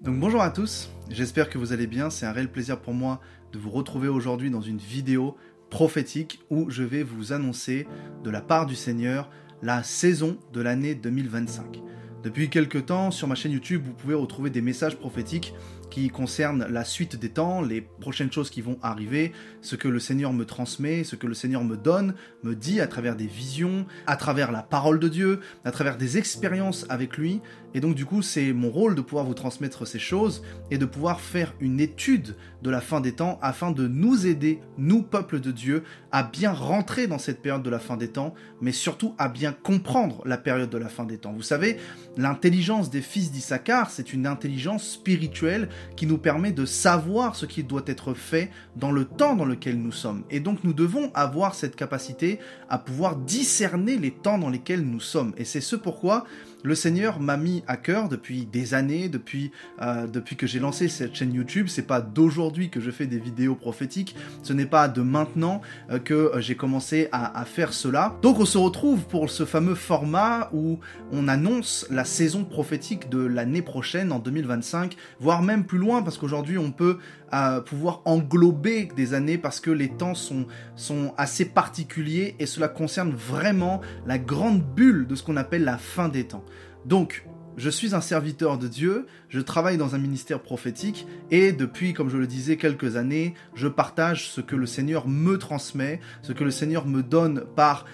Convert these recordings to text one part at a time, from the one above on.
Donc bonjour à tous, j'espère que vous allez bien, c'est un réel plaisir pour moi de vous retrouver aujourd'hui dans une vidéo prophétique où je vais vous annoncer de la part du Seigneur la saison de l'année 2025. Depuis quelques temps, sur ma chaîne YouTube, vous pouvez retrouver des messages prophétiques qui concernent la suite des temps, les prochaines choses qui vont arriver, ce que le Seigneur me transmet, ce que le Seigneur me donne, me dit à travers des visions, à travers la parole de Dieu, à travers des expériences avec lui. Et donc du coup, c'est mon rôle de pouvoir vous transmettre ces choses et de pouvoir faire une étude de la fin des temps afin de nous aider, nous, peuple de Dieu, à bien rentrer dans cette période de la fin des temps, mais surtout à bien comprendre la période de la fin des temps. Vous savez, l'intelligence des fils d'Issachar, c'est une intelligence spirituelle qui nous permet de savoir ce qui doit être fait dans le temps dans lequel nous sommes. Et donc nous devons avoir cette capacité à pouvoir discerner les temps dans lesquels nous sommes. Et c'est ce pourquoi le Seigneur m'a mis à cœur depuis des années, depuis que j'ai lancé cette chaîne YouTube. C'est pas d'aujourd'hui que je fais des vidéos prophétiques, ce n'est pas de maintenant que j'ai commencé à faire cela. Donc on se retrouve pour ce fameux format où on annonce la saison prophétique de l'année prochaine, en 2025, voire même plus loin, parce qu'aujourd'hui on peut pouvoir englober des années parce que les temps sont assez particuliers et cela concerne vraiment la grande bulle de ce qu'on appelle la fin des temps. Donc, je suis un serviteur de Dieu, je travaille dans un ministère prophétique et depuis, comme je le disais, quelques années, je partage ce que le Seigneur me transmet, ce que le Seigneur me donne par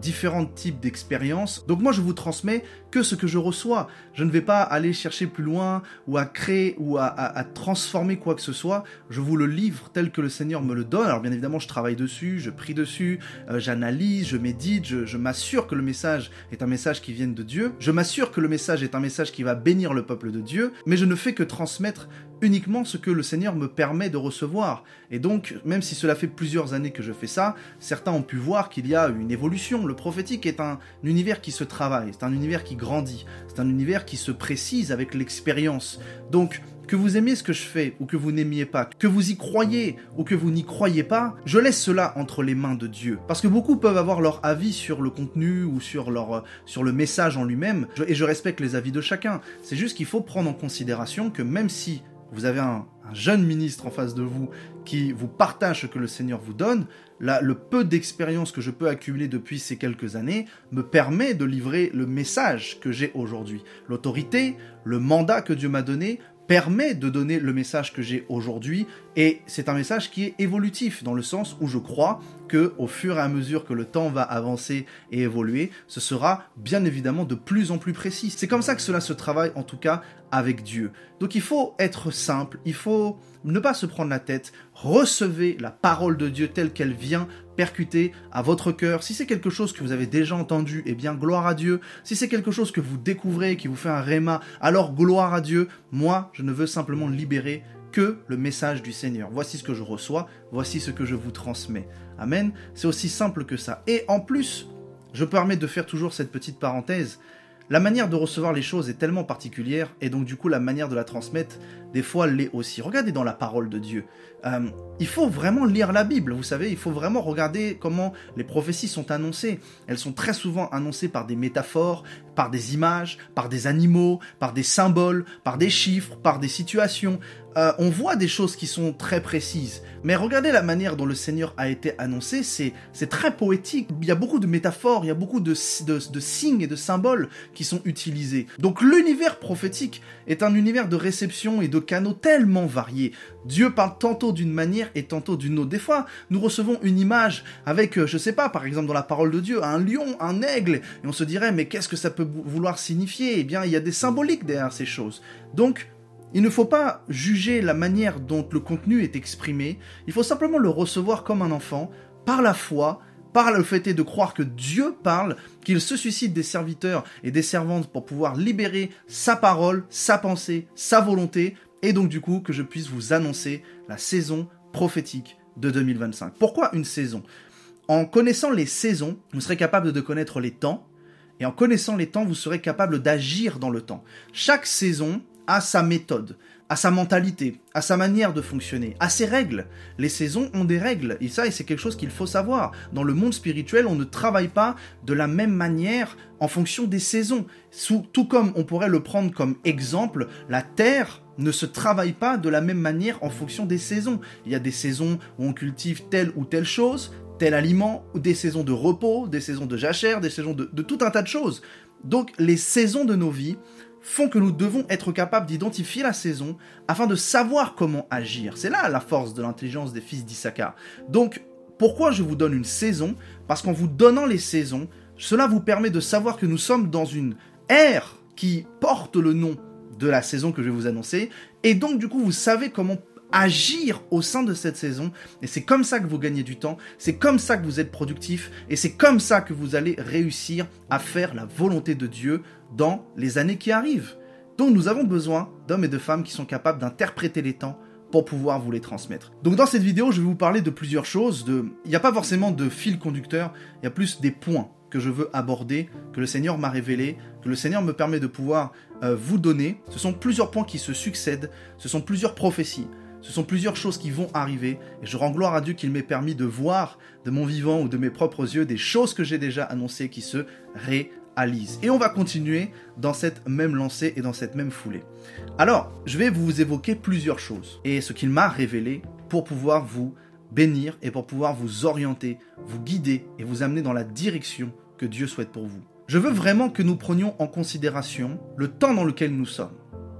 différents types d'expériences. Donc moi, je vous transmets que ce que je reçois. Je ne vais pas aller chercher plus loin ou à créer ou à transformer quoi que ce soit. Je vous le livre tel que le Seigneur me le donne. Alors bien évidemment, je travaille dessus, je prie dessus, j'analyse, je médite, je m'assure que le message est un message qui vient de Dieu. Je m'assure que le message est un message qui va bénir le peuple de Dieu, mais je ne fais que transmettre uniquement ce que le Seigneur me permet de recevoir. Et donc, même si cela fait plusieurs années que je fais ça, certains ont pu voir qu'il y a une évolution. Le prophétique est un univers qui se travaille, c'est un univers qui grandit, c'est un univers qui se précise avec l'expérience. Donc, que vous aimiez ce que je fais ou que vous n'aimiez pas, que vous y croyez ou que vous n'y croyez pas, je laisse cela entre les mains de Dieu. Parce que beaucoup peuvent avoir leur avis sur le contenu ou sur le message en lui-même, et je respecte les avis de chacun. C'est juste qu'il faut prendre en considération que même si vous avez un jeune ministre en face de vous qui vous partage ce que le Seigneur vous donne, le peu d'expérience que je peux accumuler depuis ces quelques années me permet de livrer le message que j'ai aujourd'hui. L'autorité, le mandat que Dieu m'a donné permet de donner le message que j'ai aujourd'hui, et c'est un message qui est évolutif, dans le sens où je crois que au fur et à mesure que le temps va avancer et évoluer, ce sera bien évidemment de plus en plus précis. C'est comme ça que cela se travaille, en tout cas avec Dieu. Donc il faut être simple, il faut ne pas se prendre la tête, recevez la parole de Dieu telle qu'elle vient percuter à votre cœur. Si c'est quelque chose que vous avez déjà entendu, eh bien gloire à Dieu. Si c'est quelque chose que vous découvrez, qui vous fait un réma, alors gloire à Dieu. Moi, je ne veux simplement libérer que le message du Seigneur. Voici ce que je reçois, voici ce que je vous transmets. Amen. C'est aussi simple que ça. Et en plus, je me permets de faire toujours cette petite parenthèse. La manière de recevoir les choses est tellement particulière, et donc du coup la manière de la transmettre, des fois, l'est aussi. Regardez dans la parole de Dieu. Il faut vraiment lire la Bible, vous savez, il faut vraiment regarder comment les prophéties sont annoncées. Elles sont très souvent annoncées par des métaphores, par des images, par des animaux, par des symboles, par des chiffres, par des situations. On voit des choses qui sont très précises, mais regardez la manière dont le Seigneur a été annoncé, c'est très poétique. Il y a beaucoup de métaphores, il y a beaucoup de signes et de symboles qui sont utilisés. Donc l'univers prophétique est un univers de réception et de canaux tellement variés. Dieu parle tantôt d'une manière et tantôt d'une autre. Des fois, nous recevons une image avec, je sais pas, par exemple dans la parole de Dieu, un lion, un aigle, et on se dirait, mais qu'est-ce que ça peut vouloir signifier? Eh bien, il y a des symboliques derrière ces choses. Donc, il ne faut pas juger la manière dont le contenu est exprimé, il faut simplement le recevoir comme un enfant, par la foi, par le fait de croire que Dieu parle, qu'il se suscite des serviteurs et des servantes pour pouvoir libérer sa parole, sa pensée, sa volonté, et donc du coup que je puisse vous annoncer la saison prophétique de 2025. Pourquoi une saison? En connaissant les saisons, vous serez capable de connaître les temps, et en connaissant les temps, vous serez capable d'agir dans le temps. Chaque saison a sa méthode, à sa mentalité, à sa manière de fonctionner, à ses règles. Les saisons ont des règles, et ça, c'est quelque chose qu'il faut savoir. Dans le monde spirituel, on ne travaille pas de la même manière en fonction des saisons. Tout comme on pourrait le prendre comme exemple, la Terre ne se travaille pas de la même manière en fonction des saisons. Il y a des saisons où on cultive telle ou telle chose, tel aliment, ou des saisons de repos, des saisons de jachère, des saisons de tout un tas de choses. Donc les saisons de nos vies font que nous devons être capables d'identifier la saison afin de savoir comment agir. C'est là la force de l'intelligence des fils d'Issachar. Donc pourquoi je vous donne une saison? Parce qu'en vous donnant les saisons, cela vous permet de savoir que nous sommes dans une ère qui porte le nom de la saison que je vais vous annoncer, et donc du coup vous savez comment agir au sein de cette saison, et c'est comme ça que vous gagnez du temps, c'est comme ça que vous êtes productif, et c'est comme ça que vous allez réussir à faire la volonté de Dieu dans les années qui arrivent. Donc nous avons besoin d'hommes et de femmes qui sont capables d'interpréter les temps pour pouvoir vous les transmettre. Donc dans cette vidéo, je vais vous parler de plusieurs choses. Il n'y a pas forcément de fil conducteur, il y a plus des points que je veux aborder, que le Seigneur m'a révélé, que le Seigneur me permet de pouvoir vous donner. Ce sont plusieurs points qui se succèdent, ce sont plusieurs prophéties, ce sont plusieurs choses qui vont arriver, et je rends gloire à Dieu qu'il m'ait permis de voir de mon vivant ou de mes propres yeux des choses que j'ai déjà annoncées qui se réalisent. Et on va continuer dans cette même lancée et dans cette même foulée. Alors, je vais vous évoquer plusieurs choses, et ce qu'il m'a révélé pour pouvoir vous bénir et pour pouvoir vous orienter, vous guider et vous amener dans la direction que Dieu souhaite pour vous. Je veux vraiment que nous prenions en considération le temps dans lequel nous sommes.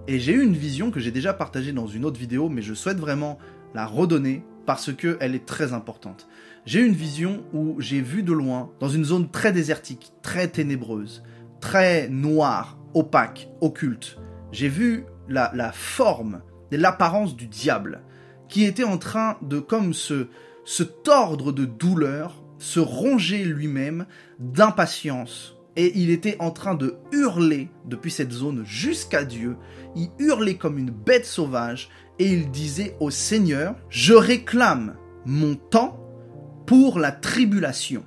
Et j'ai eu une vision que j'ai déjà partagée dans une autre vidéo, mais je souhaite vraiment la redonner parce qu'elle est très importante. J'ai eu une vision où j'ai vu de loin, dans une zone très désertique, très ténébreuse, très noire, opaque, occulte, j'ai vu la forme et l'apparence du diable qui était en train de comme se tordre de douleur, se ronger lui-même d'impatience. Et il était en train de hurler depuis cette zone jusqu'à Dieu. Il hurlait comme une bête sauvage et il disait au Seigneur, « Je réclame mon temps pour la tribulation.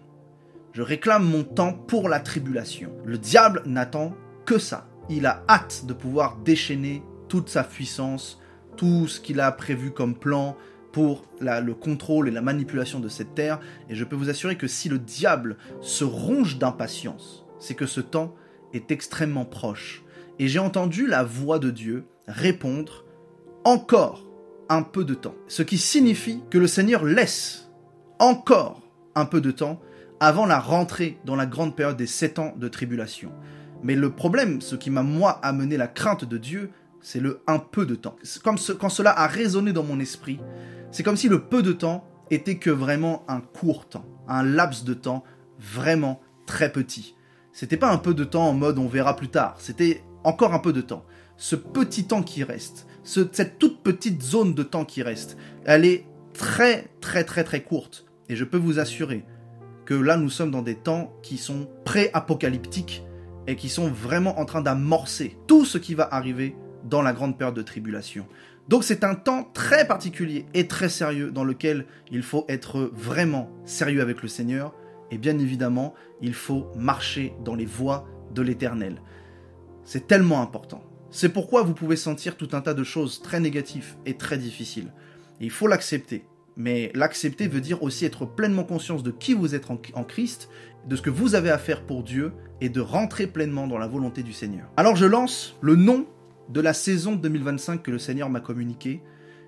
Je réclame mon temps pour la tribulation. » Le diable n'attend que ça. Il a hâte de pouvoir déchaîner toute sa puissance, tout ce qu'il a prévu comme plan pour le contrôle et la manipulation de cette terre. Et je peux vous assurer que si le diable se ronge d'impatience, c'est que ce temps est extrêmement proche. Et j'ai entendu la voix de Dieu répondre « encore un peu de temps ». Ce qui signifie que le Seigneur laisse encore un peu de temps avant la rentrée dans la grande période des 7 ans de tribulation. Mais le problème, ce qui m'a moi amené la crainte de Dieu, c'est le un peu de temps. Quand cela a résonné dans mon esprit, c'est comme si le peu de temps était que vraiment un court temps, un laps de temps vraiment très petit. C'était pas un peu de temps en mode on verra plus tard, c'était encore un peu de temps. Ce petit temps qui reste, cette toute petite zone de temps qui reste, elle est très très très très courte. Et je peux vous assurer que là nous sommes dans des temps qui sont pré-apocalyptiques et qui sont vraiment en train d'amorcer tout ce qui va arriver dans la grande période de tribulation. Donc c'est un temps très particulier et très sérieux dans lequel il faut être vraiment sérieux avec le Seigneur. Et bien évidemment, il faut marcher dans les voies de l'Éternel. C'est tellement important. C'est pourquoi vous pouvez sentir tout un tas de choses très négatives et très difficiles. Et il faut l'accepter. Mais l'accepter veut dire aussi être pleinement conscience de qui vous êtes en Christ, de ce que vous avez à faire pour Dieu et de rentrer pleinement dans la volonté du Seigneur. Alors je lance le nom de la saison 2025 que le Seigneur m'a communiqué,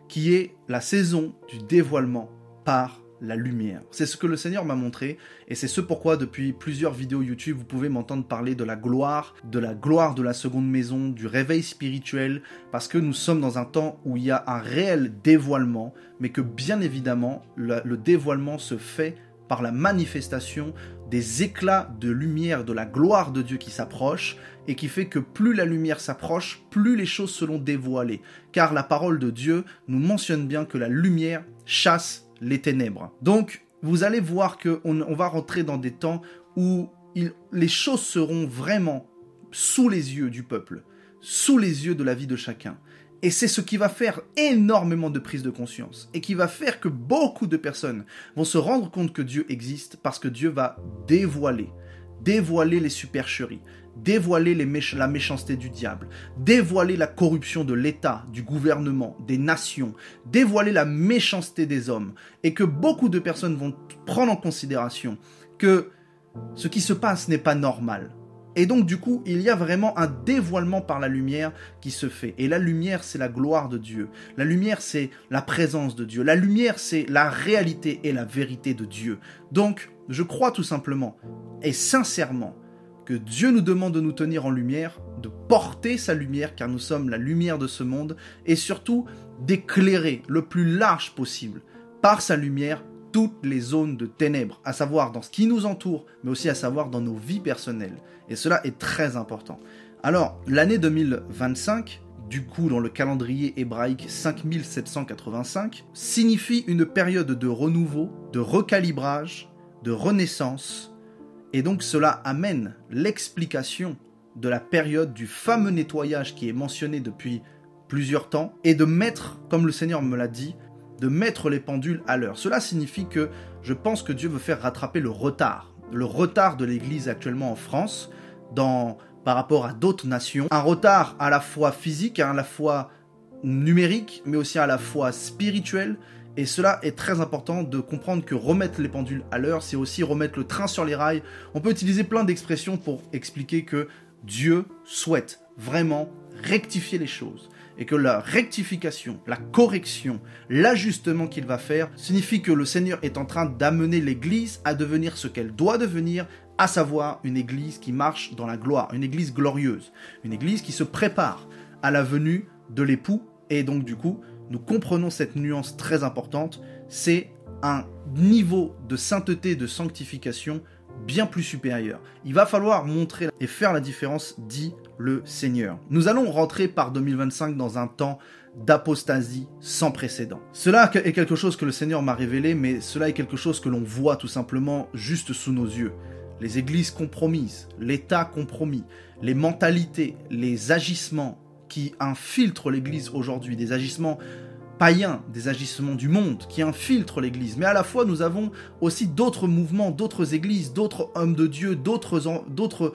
qui est la saison du dévoilement par la lumière. C'est ce que le Seigneur m'a montré, et c'est ce pourquoi depuis plusieurs vidéos YouTube, vous pouvez m'entendre parler de la gloire de la seconde maison, du réveil spirituel, parce que nous sommes dans un temps où il y a un réel dévoilement, mais que bien évidemment, le dévoilement se fait par la manifestation des éclats de lumière de la gloire de Dieu qui s'approche, et qui fait que plus la lumière s'approche, plus les choses seront dévoilées. Car la parole de Dieu nous mentionne bien que la lumière chasse les ténèbres. Donc, vous allez voir qu'on va rentrer dans des temps où les choses seront vraiment sous les yeux du peuple, sous les yeux de la vie de chacun. Et c'est ce qui va faire énormément de prise de conscience et qui va faire que beaucoup de personnes vont se rendre compte que Dieu existe parce que Dieu va dévoiler les supercheries, dévoiler la méchanceté du diable, dévoiler la corruption de l'État, du gouvernement, des nations, dévoiler la méchanceté des hommes, et que beaucoup de personnes vont prendre en considération que ce qui se passe n'est pas normal, Et donc du coup, il y a vraiment un dévoilement par la lumière qui se fait. Et la lumière, c'est la gloire de Dieu. La lumière, c'est la présence de Dieu. La lumière, c'est la réalité et la vérité de Dieu. Donc, je crois tout simplement et sincèrement que Dieu nous demande de nous tenir en lumière, de porter sa lumière, car nous sommes la lumière de ce monde, et surtout d'éclairer le plus large possible par sa lumière toutes les zones de ténèbres, à savoir dans ce qui nous entoure, mais aussi à savoir dans nos vies personnelles. Et cela est très important. Alors, l'année 2025, du coup dans le calendrier hébraïque 5785, signifie une période de renouveau, de recalibrage, de renaissance, et donc cela amène l'explication de la période du fameux nettoyage qui est mentionné depuis plusieurs temps, et de mettre, comme le Seigneur me l'a dit, de mettre les pendules à l'heure. Cela signifie que je pense que Dieu veut faire rattraper le retard de l'Église actuellement en France, par rapport à d'autres nations. Un retard à la fois physique, à la fois numérique, mais aussi à la fois spirituel. Et cela est très important de comprendre que remettre les pendules à l'heure, c'est aussi remettre le train sur les rails. On peut utiliser plein d'expressions pour expliquer que Dieu souhaite vraiment rectifier les choses. Et que la rectification, la correction, l'ajustement qu'il va faire signifie que le Seigneur est en train d'amener l'Église à devenir ce qu'elle doit devenir, à savoir une Église qui marche dans la gloire, une Église glorieuse, une Église qui se prépare à la venue de l'époux. Et donc du coup, nous comprenons cette nuance très importante, c'est un niveau de sainteté, de sanctification bien plus supérieur. Il va falloir montrer et faire la différence, dit le Seigneur. Nous allons rentrer par 2025 dans un temps d'apostasie sans précédent. Cela est quelque chose que le Seigneur m'a révélé, mais cela est quelque chose que l'on voit tout simplement juste sous nos yeux. Les églises compromises, l'État compromis, les mentalités, les agissements qui infiltrent l'église aujourd'hui, des agissements païens, des agissements du monde qui infiltrent l'église. Mais à la fois, nous avons aussi d'autres mouvements, d'autres églises, d'autres hommes de Dieu, d'autres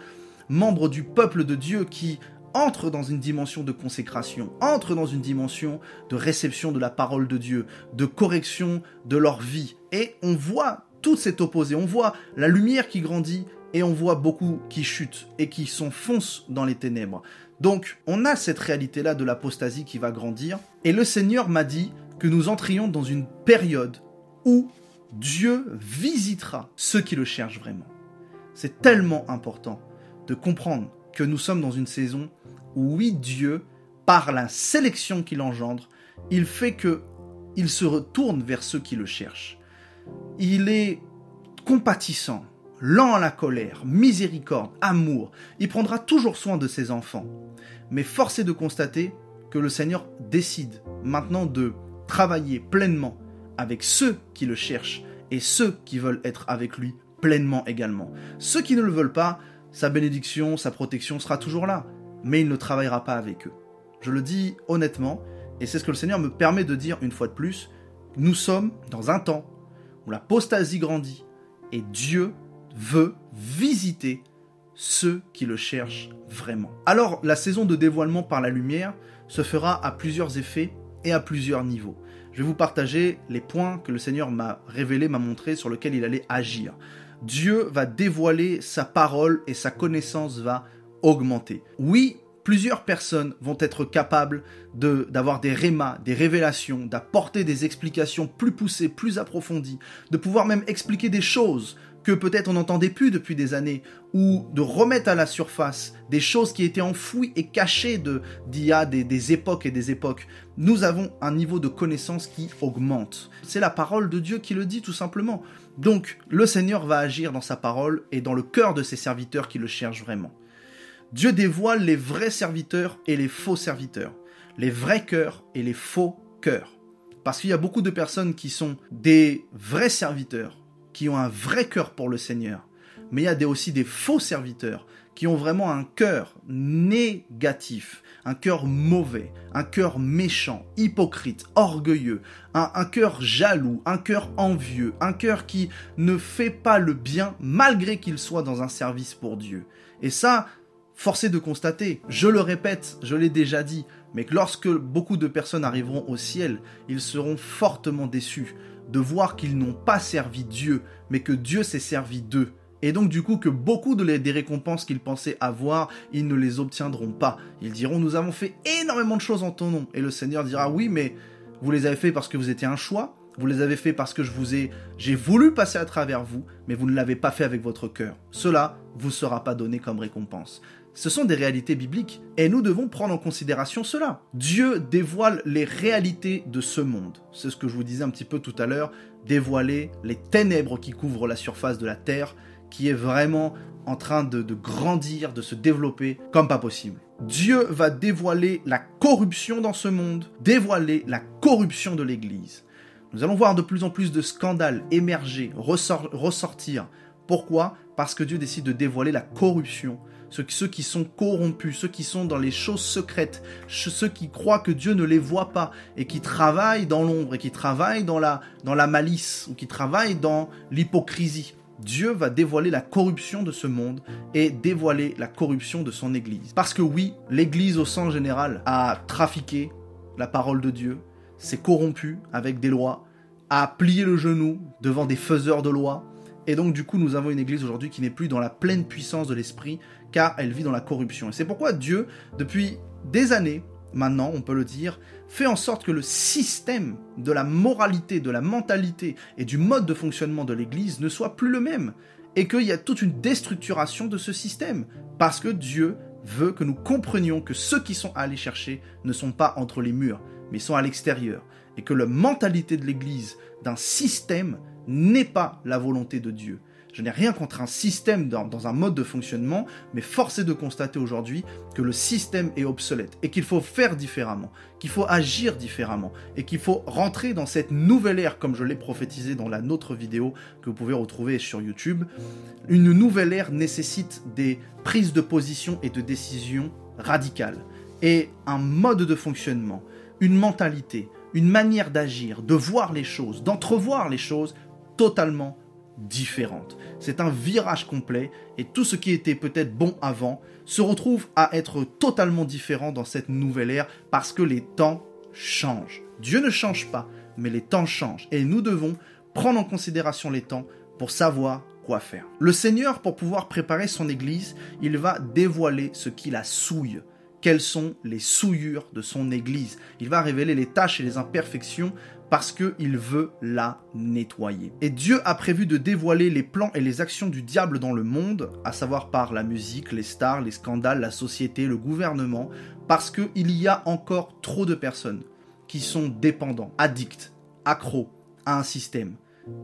membres du peuple de Dieu qui entrent dans une dimension de consécration, entrent dans une dimension de réception de la parole de Dieu, de correction de leur vie. Et on voit tout cet opposé, on voit la lumière qui grandit et on voit beaucoup qui chutent et qui s'enfoncent dans les ténèbres. Donc, on a cette réalité-là de l'apostasie qui va grandir. Et le Seigneur m'a dit que nous entrions dans une période où Dieu visitera ceux qui le cherchent vraiment. C'est tellement important de comprendre que nous sommes dans une saison où, oui, Dieu, par la sélection qu'il engendre, il fait qu'il se retourne vers ceux qui le cherchent. Il est compatissant, lent à la colère, miséricorde, amour. Il prendra toujours soin de ses enfants. Mais force est de constater que le Seigneur décide maintenant de travailler pleinement avec ceux qui le cherchent et ceux qui veulent être avec lui pleinement également. Ceux qui ne le veulent pas, sa bénédiction, sa protection sera toujours là, mais il ne travaillera pas avec eux. Je le dis honnêtement, et c'est ce que le Seigneur me permet de dire une fois de plus, nous sommes dans un temps où l'apostasie grandit et Dieu veut visiter ceux qui le cherchent vraiment. Alors, la saison de dévoilement par la lumière se fera à plusieurs effets et à plusieurs niveaux. Je vais vous partager les points que le Seigneur m'a révélés, m'a montré, sur lesquels il allait agir. Dieu va dévoiler sa parole et sa connaissance va augmenter. Oui, plusieurs personnes vont être capables d'avoir des rémas, des révélations, d'apporter des explications plus poussées, plus approfondies, de pouvoir même expliquer des choses que peut-être on n'entendait plus depuis des années, ou de remettre à la surface des choses qui étaient enfouies et cachées d'il y a des époques et des époques. Nous avons un niveau de connaissance qui augmente. C'est la parole de Dieu qui le dit tout simplement. Donc, le Seigneur va agir dans sa parole et dans le cœur de ses serviteurs qui le cherchent vraiment. Dieu dévoile les vrais serviteurs et les faux serviteurs, les vrais cœurs et les faux cœurs. Parce qu'il y a beaucoup de personnes qui sont des vrais serviteurs, qui ont un vrai cœur pour le Seigneur. Mais il y a aussi des faux serviteurs qui ont vraiment un cœur négatif, un cœur mauvais, un cœur méchant, hypocrite, orgueilleux, un cœur jaloux, un cœur envieux, un cœur qui ne fait pas le bien malgré qu'il soit dans un service pour Dieu. Et ça, force est de constater, je le répète, je l'ai déjà dit, mais que lorsque beaucoup de personnes arriveront au ciel, ils seront fortement déçus de voir qu'ils n'ont pas servi Dieu, mais que Dieu s'est servi d'eux Et donc du coup que beaucoup des récompenses qu'ils pensaient avoir, ils ne les obtiendront pas. Ils diront, nous avons fait énormément de choses en ton nom. Et le Seigneur dira, oui, mais vous les avez fait parce que vous étiez un choix, vous les avez fait parce que j'ai voulu passer à travers vous, mais vous ne l'avez pas fait avec votre cœur. Cela vous sera pas donné comme récompense. Ce sont des réalités bibliques, et nous devons prendre en considération cela. Dieu dévoile les réalités de ce monde. C'est ce que je vous disais un petit peu tout à l'heure, dévoiler les ténèbres qui couvrent la surface de la terre, qui est vraiment en train de grandir, de se développer comme pas possible. Dieu va dévoiler la corruption dans ce monde, dévoiler la corruption de l'Église. Nous allons voir de plus en plus de scandales émerger, ressortir. Pourquoi ? Parce que Dieu décide de dévoiler la corruption. Ceux qui sont corrompus, ceux qui sont dans les choses secrètes, ceux qui croient que Dieu ne les voit pas et qui travaillent dans l'ombre et qui travaillent dans la malice ou qui travaillent dans l'hypocrisie. Dieu va dévoiler la corruption de ce monde et dévoiler la corruption de son Église. Parce que oui, l'Église au sens général a trafiqué la parole de Dieu, s'est corrompue avec des lois, a plié le genou devant des faiseurs de lois. Et donc du coup, nous avons une Église aujourd'hui qui n'est plus dans la pleine puissance de l'Esprit, car elle vit dans la corruption. Et c'est pourquoi Dieu, depuis des années, maintenant, on peut le dire, fait en sorte que le système de la moralité, de la mentalité et du mode de fonctionnement de l'Église ne soit plus le même. Et qu'il y a toute une déstructuration de ce système. Parce que Dieu veut que nous comprenions que ceux qui sont allés chercher ne sont pas entre les murs, mais sont à l'extérieur. Et que la mentalité de l'Église, d'un système, n'est pas la volonté de Dieu. Je n'ai rien contre un système dans un mode de fonctionnement, mais force est de constater aujourd'hui que le système est obsolète et qu'il faut faire différemment, qu'il faut agir différemment et qu'il faut rentrer dans cette nouvelle ère, comme je l'ai prophétisé dans la nôtre vidéo que vous pouvez retrouver sur YouTube. Une nouvelle ère nécessite des prises de position et de décisions radicales et un mode de fonctionnement, une mentalité, une manière d'agir, de voir les choses, d'entrevoir les choses totalement différente. C'est un virage complet et tout ce qui était peut-être bon avant se retrouve à être totalement différent dans cette nouvelle ère parce que les temps changent. Dieu ne change pas, mais les temps changent et nous devons prendre en considération les temps pour savoir quoi faire. Le Seigneur, pour pouvoir préparer son Église, il va dévoiler ce qui la souille. Quelles sont les souillures de son Église? Il va révéler les tâches et les imperfections parce qu'il veut la nettoyer. Et Dieu a prévu de dévoiler les plans et les actions du diable dans le monde, à savoir par la musique, les stars, les scandales, la société, le gouvernement, parce qu'il y a encore trop de personnes qui sont dépendants, addicts, accros à un système,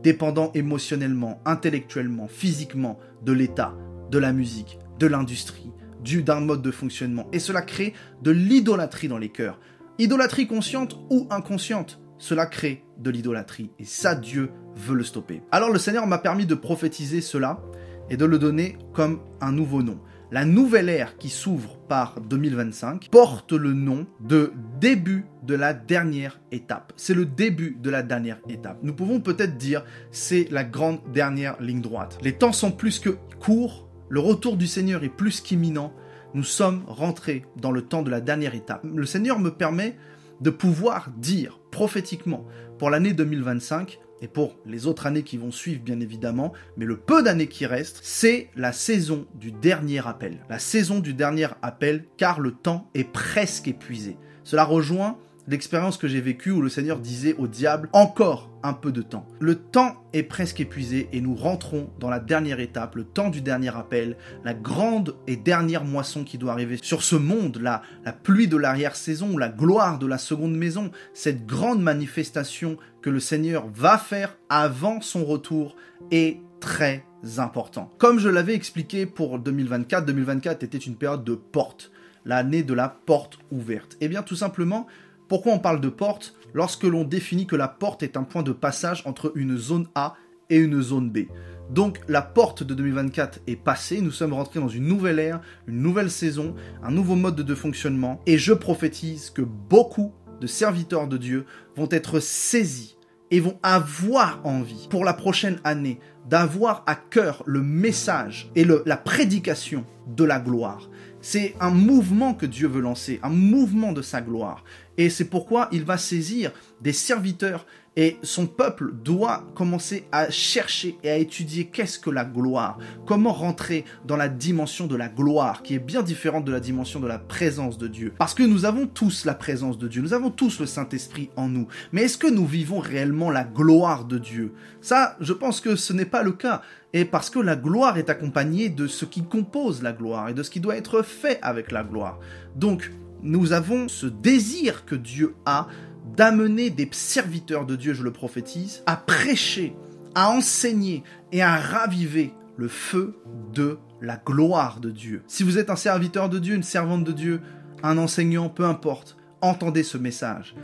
dépendants émotionnellement, intellectuellement, physiquement de l'État, de la musique, de l'industrie, d'un mode de fonctionnement. Et cela crée de l'idolâtrie dans les cœurs. Idolâtrie consciente ou inconsciente. Cela crée de l'idolâtrie. Et ça, Dieu veut le stopper. Alors le Seigneur m'a permis de prophétiser cela et de le donner comme un nouveau nom. La nouvelle ère qui s'ouvre par 2025 porte le nom de début de la dernière étape. C'est le début de la dernière étape. Nous pouvons peut-être dire c'est la grande dernière ligne droite. Les temps sont plus que courts. Le retour du Seigneur est plus qu'imminent. Nous sommes rentrés dans le temps de la dernière étape. Le Seigneur me permet de pouvoir dire prophétiquement pour l'année 2025 et pour les autres années qui vont suivre bien évidemment, mais le peu d'années qui restent, c'est la saison du dernier appel. La saison du dernier appel, car le temps est presque épuisé. Cela rejoint l'expérience que j'ai vécue où le Seigneur disait au diable « Encore un peu de temps ». Le temps est presque épuisé et nous rentrons dans la dernière étape, le temps du dernier appel, la grande et dernière moisson qui doit arriver sur ce monde, la pluie de l'arrière-saison, la gloire de la seconde maison, cette grande manifestation que le Seigneur va faire avant son retour est très important. Comme je l'avais expliqué pour 2024, 2024 était une période de porte, l'année de la porte ouverte. Eh bien tout simplement, pourquoi on parle de porte lorsque l'on définit que la porte est un point de passage entre une zone A et une zone B? Donc la porte de 2024 est passée, nous sommes rentrés dans une nouvelle ère, une nouvelle saison, un nouveau mode de fonctionnement et je prophétise que beaucoup de serviteurs de Dieu vont être saisis et vont avoir envie pour la prochaine année d'avoir à cœur le message et la prédication de la gloire. C'est un mouvement que Dieu veut lancer, un mouvement de sa gloire. Et c'est pourquoi il va saisir des serviteurs Et son peuple doit commencer à chercher et à étudier qu'est-ce que la gloire, comment rentrer dans la dimension de la gloire, qui est bien différente de la dimension de la présence de Dieu. Parce que nous avons tous la présence de Dieu, nous avons tous le Saint-Esprit en nous. Mais est-ce que nous vivons réellement la gloire de Dieu? Ça, je pense que ce n'est pas le cas. Et parce que la gloire est accompagnée de ce qui compose la gloire et de ce qui doit être fait avec la gloire. Donc, nous avons ce désir que Dieu a d'amener des serviteurs de Dieu, je le prophétise, à prêcher, à enseigner et à raviver le feu de la gloire de Dieu. Si vous êtes un serviteur de Dieu, une servante de Dieu, un enseignant, peu importe, entendez ce message.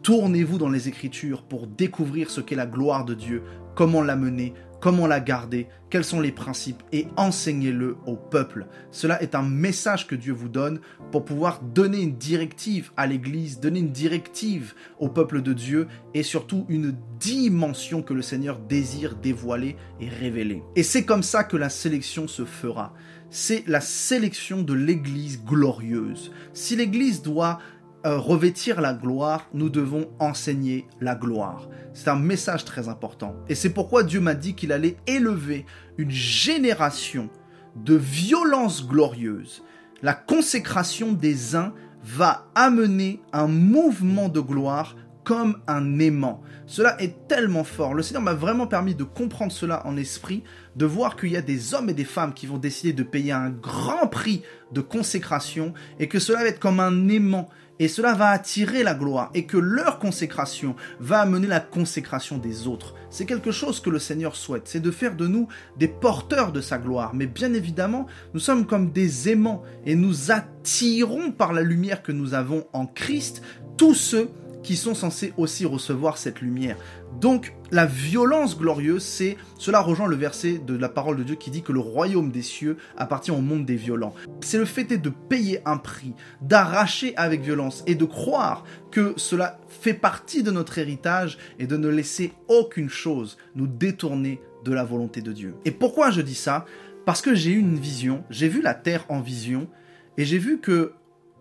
Tournez-vous dans les Écritures pour découvrir ce qu'est la gloire de Dieu, comment la mener, comment la garder, quels sont les principes, et enseignez-le au peuple. Cela est un message que Dieu vous donne pour pouvoir donner une directive à l'Église, donner une directive au peuple de Dieu, et surtout une dimension que le Seigneur désire dévoiler et révéler. Et c'est comme ça que la sélection se fera. C'est la sélection de l'Église glorieuse. Si l'Église doit revêtir la gloire, nous devons enseigner la gloire. C'est un message très important. Et c'est pourquoi Dieu m'a dit qu'il allait élever une génération de violences glorieuses. La consécration des uns va amener un mouvement de gloire comme un aimant. Cela est tellement fort. Le Seigneur m'a vraiment permis de comprendre cela en esprit, de voir qu'il y a des hommes et des femmes qui vont décider de payer un grand prix de consécration et que cela va être comme un aimant. Et cela va attirer la gloire et que leur consécration va amener la consécration des autres. C'est quelque chose que le Seigneur souhaite, c'est de faire de nous des porteurs de sa gloire. Mais bien évidemment, nous sommes comme des aimants et nous attirons par la lumière que nous avons en Christ tous ceux qui sont censés aussi recevoir cette lumière. Donc, la violence glorieuse, cela rejoint le verset de la parole de Dieu qui dit que le royaume des cieux appartient au monde des violents. C'est le fait de payer un prix, d'arracher avec violence et de croire que cela fait partie de notre héritage et de ne laisser aucune chose nous détourner de la volonté de Dieu. Et pourquoi je dis ça? Parce que j'ai eu une vision, j'ai vu la terre en vision et j'ai vu que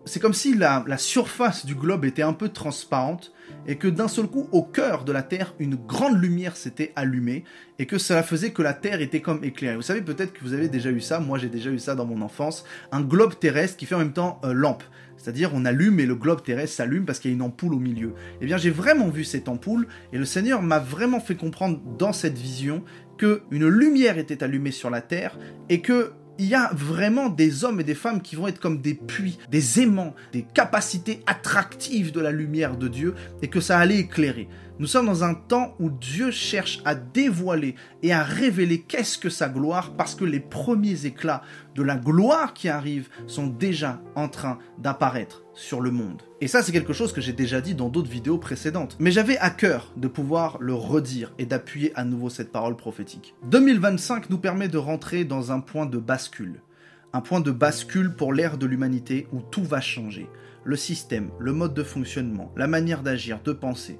c'est comme si la surface du globe était un peu transparente et que d'un seul coup, au cœur de la Terre, une grande lumière s'était allumée et que cela faisait que la Terre était comme éclairée. Vous savez peut-être que vous avez déjà eu ça, moi j'ai déjà eu ça dans mon enfance, un globe terrestre qui fait en même temps lampe. C'est-à-dire on allume et le globe terrestre s'allume parce qu'il y a une ampoule au milieu. Eh bien j'ai vraiment vu cette ampoule et le Seigneur m'a vraiment fait comprendre dans cette vision qu'une lumière était allumée sur la Terre et que il y a vraiment des hommes et des femmes qui vont être comme des puits, des aimants, des capacités attractives de la lumière de Dieu et que ça allait éclairer. Nous sommes dans un temps où Dieu cherche à dévoiler et à révéler qu'est-ce que sa gloire parce que les premiers éclats de la gloire qui arrive sont déjà en train d'apparaître sur le monde. Et ça, c'est quelque chose que j'ai déjà dit dans d'autres vidéos précédentes. Mais j'avais à cœur de pouvoir le redire et d'appuyer à nouveau cette parole prophétique. 2025 nous permet de rentrer dans un point de bascule. Un point de bascule pour l'ère de l'humanité où tout va changer. Le système, le mode de fonctionnement, la manière d'agir, de penser.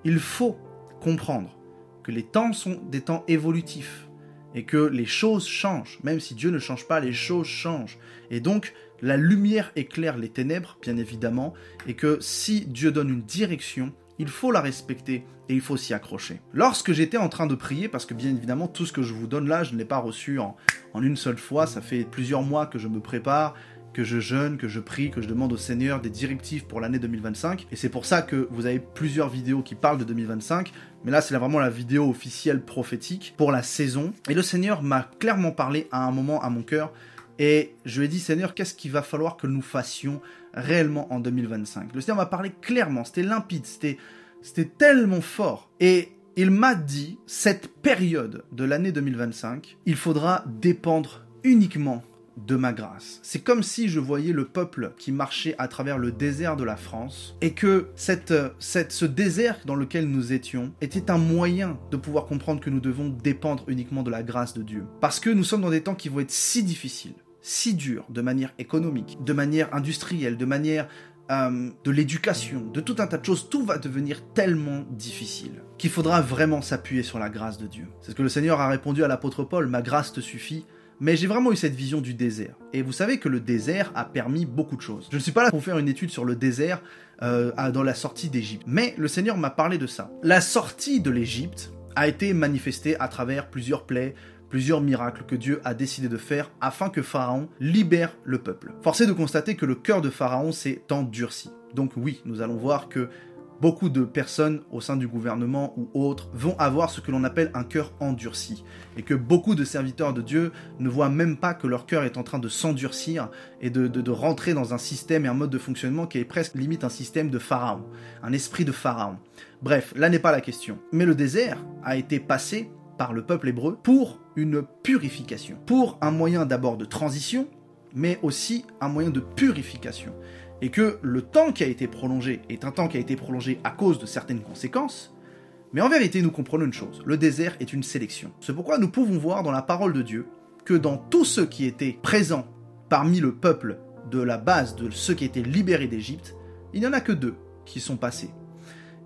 Il faut comprendre que les temps sont des temps évolutifs et que les choses changent. Même si Dieu ne change pas, les choses changent. Et donc, la lumière éclaire les ténèbres, bien évidemment, et que si Dieu donne une direction, il faut la respecter et il faut s'y accrocher. Lorsque j'étais en train de prier, parce que bien évidemment, tout ce que je vous donne là, je ne l'ai pas reçu en une seule fois, ça fait plusieurs mois que je me prépare, que je jeûne, que je prie, que je demande au Seigneur des directives pour l'année 2025. Et c'est pour ça que vous avez plusieurs vidéos qui parlent de 2025. Mais là, c'est vraiment la vidéo officielle prophétique pour la saison. Et le Seigneur m'a clairement parlé à un moment à mon cœur. Et je lui ai dit, Seigneur, qu'est-ce qu'il va falloir que nous fassions réellement en 2025? Le Seigneur m'a parlé clairement, c'était limpide, c'était tellement fort. Et il m'a dit, cette période de l'année 2025, il faudra dépendre uniquement de ma grâce. C'est comme si je voyais le peuple qui marchait à travers le désert de la France et que ce désert dans lequel nous étions était un moyen de pouvoir comprendre que nous devons dépendre uniquement de la grâce de Dieu. Parce que nous sommes dans des temps qui vont être si difficiles, si durs, de manière économique, de manière industrielle, de manière de l'éducation, de tout un tas de choses, tout va devenir tellement difficile qu'il faudra vraiment s'appuyer sur la grâce de Dieu. C'est ce que le Seigneur a répondu à l'apôtre Paul, « Ma grâce te suffit, mais j'ai vraiment eu cette vision du désert. Et vous savez que le désert a permis beaucoup de choses. Je ne suis pas là pour faire une étude sur le désert dans la sortie d'Égypte, mais le Seigneur m'a parlé de ça. La sortie de l'Égypte a été manifestée à travers plusieurs plaies, plusieurs miracles que Dieu a décidé de faire afin que Pharaon libère le peuple. Force est de constater que le cœur de Pharaon s'est endurci. Donc oui, nous allons voir que beaucoup de personnes au sein du gouvernement ou autres vont avoir ce que l'on appelle un cœur endurci. Et que beaucoup de serviteurs de Dieu ne voient même pas que leur cœur est en train de s'endurcir et de rentrer dans un système et un mode de fonctionnement qui est presque limite un système de Pharaon, un esprit de Pharaon. Bref, là n'est pas la question. Mais le désert a été passé par le peuple hébreu pour une purification, pour un moyen d'abord de transition, mais aussi un moyen de purification. Et que le temps qui a été prolongé est un temps qui a été prolongé à cause de certaines conséquences, mais en vérité nous comprenons une chose, le désert est une sélection. C'est pourquoi nous pouvons voir dans la parole de Dieu que dans tous ceux qui étaient présents parmi le peuple de la base de ceux qui étaient libérés d'Égypte, il n'y en a que 2 qui sont passés.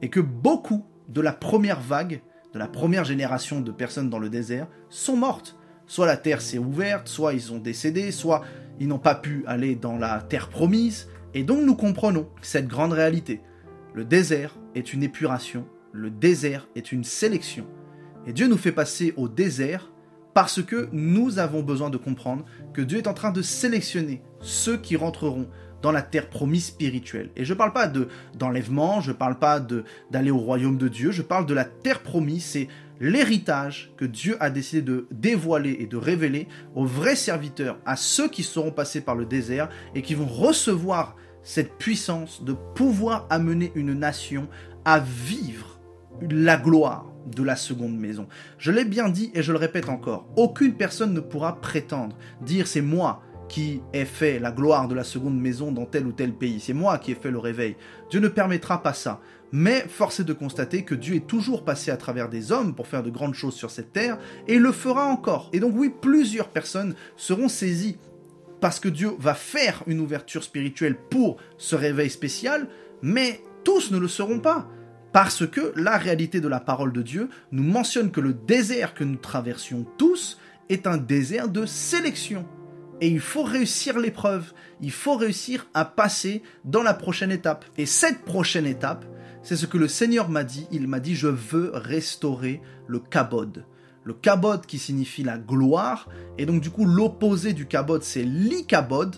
Et que beaucoup de la première vague, de la première génération de personnes dans le désert, sont mortes. Soit la terre s'est ouverte, soit ils ont décédé, soit ils n'ont pas pu aller dans la terre promise. Et donc nous comprenons cette grande réalité. Le désert est une épuration, le désert est une sélection. Et Dieu nous fait passer au désert parce que nous avons besoin de comprendre que Dieu est en train de sélectionner ceux qui rentreront dans la terre promise spirituelle. Et je ne parle pas d'enlèvement, je ne parle pas d'aller au royaume de Dieu, je parle de la terre promise, c'est l'héritage que Dieu a décidé de dévoiler et de révéler aux vrais serviteurs, à ceux qui seront passés par le désert et qui vont recevoir cette puissance de pouvoir amener une nation à vivre la gloire de la seconde maison. Je l'ai bien dit et je le répète encore, aucune personne ne pourra prétendre, dire c'est moi qui ai fait la gloire de la seconde maison dans tel ou tel pays, c'est moi qui ai fait le réveil. Dieu ne permettra pas ça. Mais force est de constater que Dieu est toujours passé à travers des hommes pour faire de grandes choses sur cette terre, et il le fera encore. Et donc oui, plusieurs personnes seront saisies parce que Dieu va faire une ouverture spirituelle pour ce réveil spécial, mais tous ne le seront pas. Parce que la réalité de la parole de Dieu nous mentionne que le désert que nous traversions tous est un désert de sélection. Et il faut réussir l'épreuve, il faut réussir à passer dans la prochaine étape. Et cette prochaine étape, c'est ce que le Seigneur m'a dit. Il m'a dit, je veux restaurer le kabod. Le kabod qui signifie la gloire, et donc du coup l'opposé du kabod c'est l'ikabod,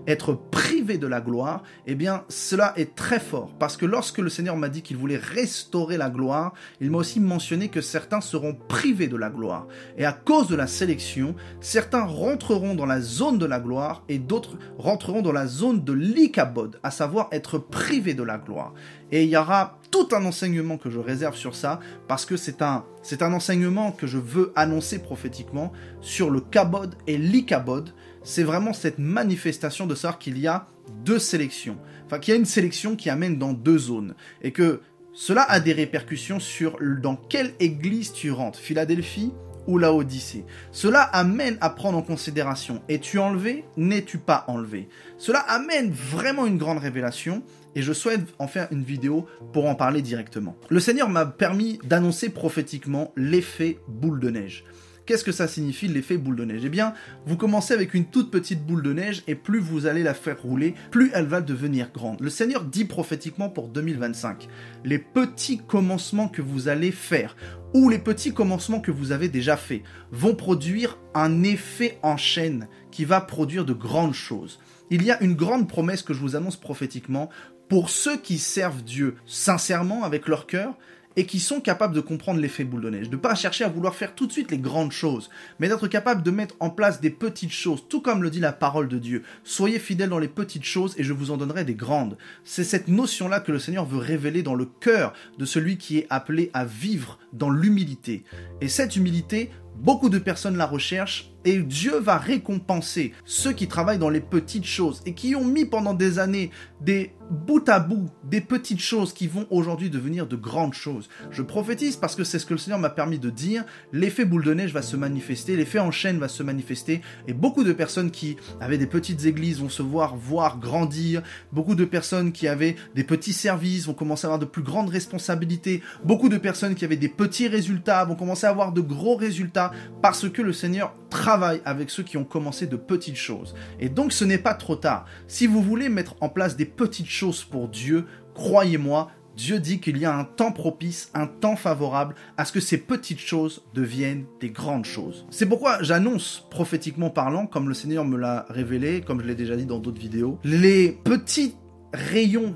être privé de la gloire. Eh bien cela est très fort, parce que lorsque le Seigneur m'a dit qu'il voulait restaurer la gloire, il m'a aussi mentionné que certains seront privés de la gloire. Et à cause de la sélection, certains rentreront dans la zone de la gloire, et d'autres rentreront dans la zone de l'ikabod, à savoir être privés de la gloire. Et il y aura tout un enseignement que je réserve sur ça, parce que c'est un enseignement que je veux annoncer prophétiquement sur le kabod et l'ikabod. C'est vraiment cette manifestation de savoir qu'il y a 2 sélections. Enfin, qu'il y a une sélection qui amène dans 2 zones. Et que cela a des répercussions sur dans quelle église tu rentres, Philadelphie ou Laodicée. Cela amène à prendre en considération, es-tu enlevé, n'es-tu pas enlevé. Cela amène vraiment une grande révélation, et je souhaite en faire une vidéo pour en parler directement. Le Seigneur m'a permis d'annoncer prophétiquement l'effet boule de neige. Qu'est-ce que ça signifie l'effet boule de neige? Eh bien, vous commencez avec une toute petite boule de neige, et plus vous allez la faire rouler, plus elle va devenir grande. Le Seigneur dit prophétiquement pour 2025, les petits commencements que vous allez faire, ou les petits commencements que vous avez déjà faits, vont produire un effet en chaîne qui va produire de grandes choses. Il y a une grande promesse que je vous annonce prophétiquement pour ceux qui servent Dieu sincèrement avec leur cœur, et qui sont capables de comprendre l'effet boule de neige, de ne pas chercher à vouloir faire tout de suite les grandes choses, mais d'être capable de mettre en place des petites choses, tout comme le dit la parole de Dieu. Soyez fidèles dans les petites choses et je vous en donnerai des grandes. C'est cette notion-là que le Seigneur veut révéler dans le cœur de celui qui est appelé à vivre dans l'humilité. Et cette humilité, beaucoup de personnes la recherchent, et Dieu va récompenser ceux qui travaillent dans les petites choses et qui ont mis pendant des années des bout à bout, des petites choses qui vont aujourd'hui devenir de grandes choses. Je prophétise parce que c'est ce que le Seigneur m'a permis de dire. L'effet boule de neige va se manifester, l'effet en chaîne va se manifester, et beaucoup de personnes qui avaient des petites églises vont se voir grandir, beaucoup de personnes qui avaient des petits services vont commencer à avoir de plus grandes responsabilités, beaucoup de personnes qui avaient des petits résultats vont commencer à avoir de gros résultats, Pourquoi? Parce que le Seigneur travaille avec ceux qui ont commencé de petites choses. Et donc ce n'est pas trop tard. Si vous voulez mettre en place des petites choses pour Dieu, croyez-moi, Dieu dit qu'il y a un temps propice, un temps favorable à ce que ces petites choses deviennent des grandes choses. C'est pourquoi j'annonce, prophétiquement parlant, comme le Seigneur me l'a révélé, comme je l'ai déjà dit dans d'autres vidéos, les petits rayons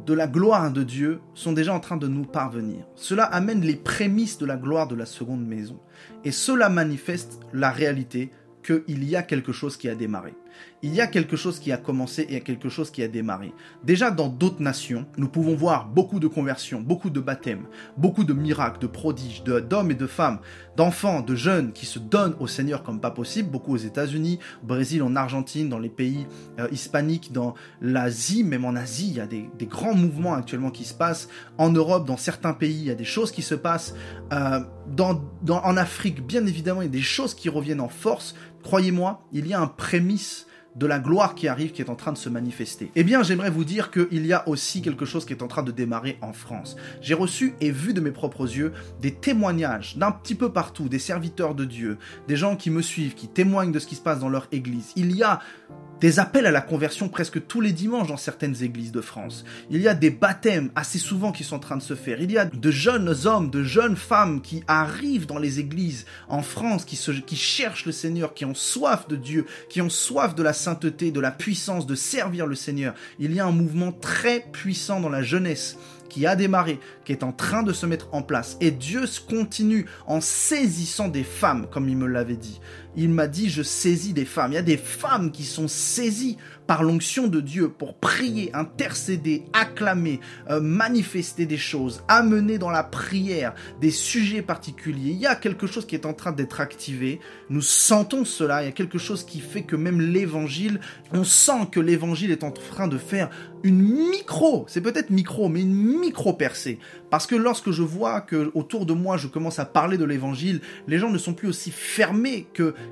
de la gloire de Dieu sont déjà en train de nous parvenir. Cela amène les prémices de la gloire de la seconde maison. Et cela manifeste la réalité qu'il y a quelque chose qui a démarré. Il y a quelque chose qui a commencé et il y a quelque chose qui a démarré. Déjà dans d'autres nations, nous pouvons voir beaucoup de conversions, beaucoup de baptêmes, beaucoup de miracles, de prodiges, d'hommes et de femmes, d'enfants, de jeunes qui se donnent au Seigneur comme pas possible, beaucoup aux États-Unis, au Brésil, en Argentine, dans les pays hispaniques, dans l'Asie, même en Asie, il y a des grands mouvements actuellement qui se passent. En Europe, dans certains pays, il y a des choses qui se passent. En Afrique, bien évidemment, il y a des choses qui reviennent en force. Croyez-moi, il y a un prémisse de la gloire qui arrive, qui est en train de se manifester. Eh bien, j'aimerais vous dire qu'il y a aussi quelque chose qui est en train de démarrer en France. J'ai reçu et vu de mes propres yeux des témoignages d'un petit peu partout, des serviteurs de Dieu, des gens qui me suivent, qui témoignent de ce qui se passe dans leur église. Il y a des appels à la conversion presque tous les dimanches dans certaines églises de France. Il y a des baptêmes assez souvent qui sont en train de se faire. Il y a de jeunes hommes, de jeunes femmes qui arrivent dans les églises en France, qui cherchent le Seigneur, qui ont soif de Dieu, qui ont soif de la sainteté, de la puissance, de servir le Seigneur. Il y a un mouvement très puissant dans la jeunesse qui a démarré, qui est en train de se mettre en place. Et Dieu continue en saisissant des femmes, comme il me l'avait dit. Il m'a dit, je saisis des femmes. Il y a des femmes qui sont saisies par l'onction de Dieu pour prier, intercéder, acclamer, manifester des choses, amener dans la prière des sujets particuliers. Il y a quelque chose qui est en train d'être activé. Nous sentons cela. Il y a quelque chose qui fait que même l'évangile, on sent que l'évangile est en train de faire une c'est peut-être micro, mais une micro-percée. Parce que lorsque je vois que autour de moi, je commence à parler de l'évangile, les gens ne sont plus aussi fermés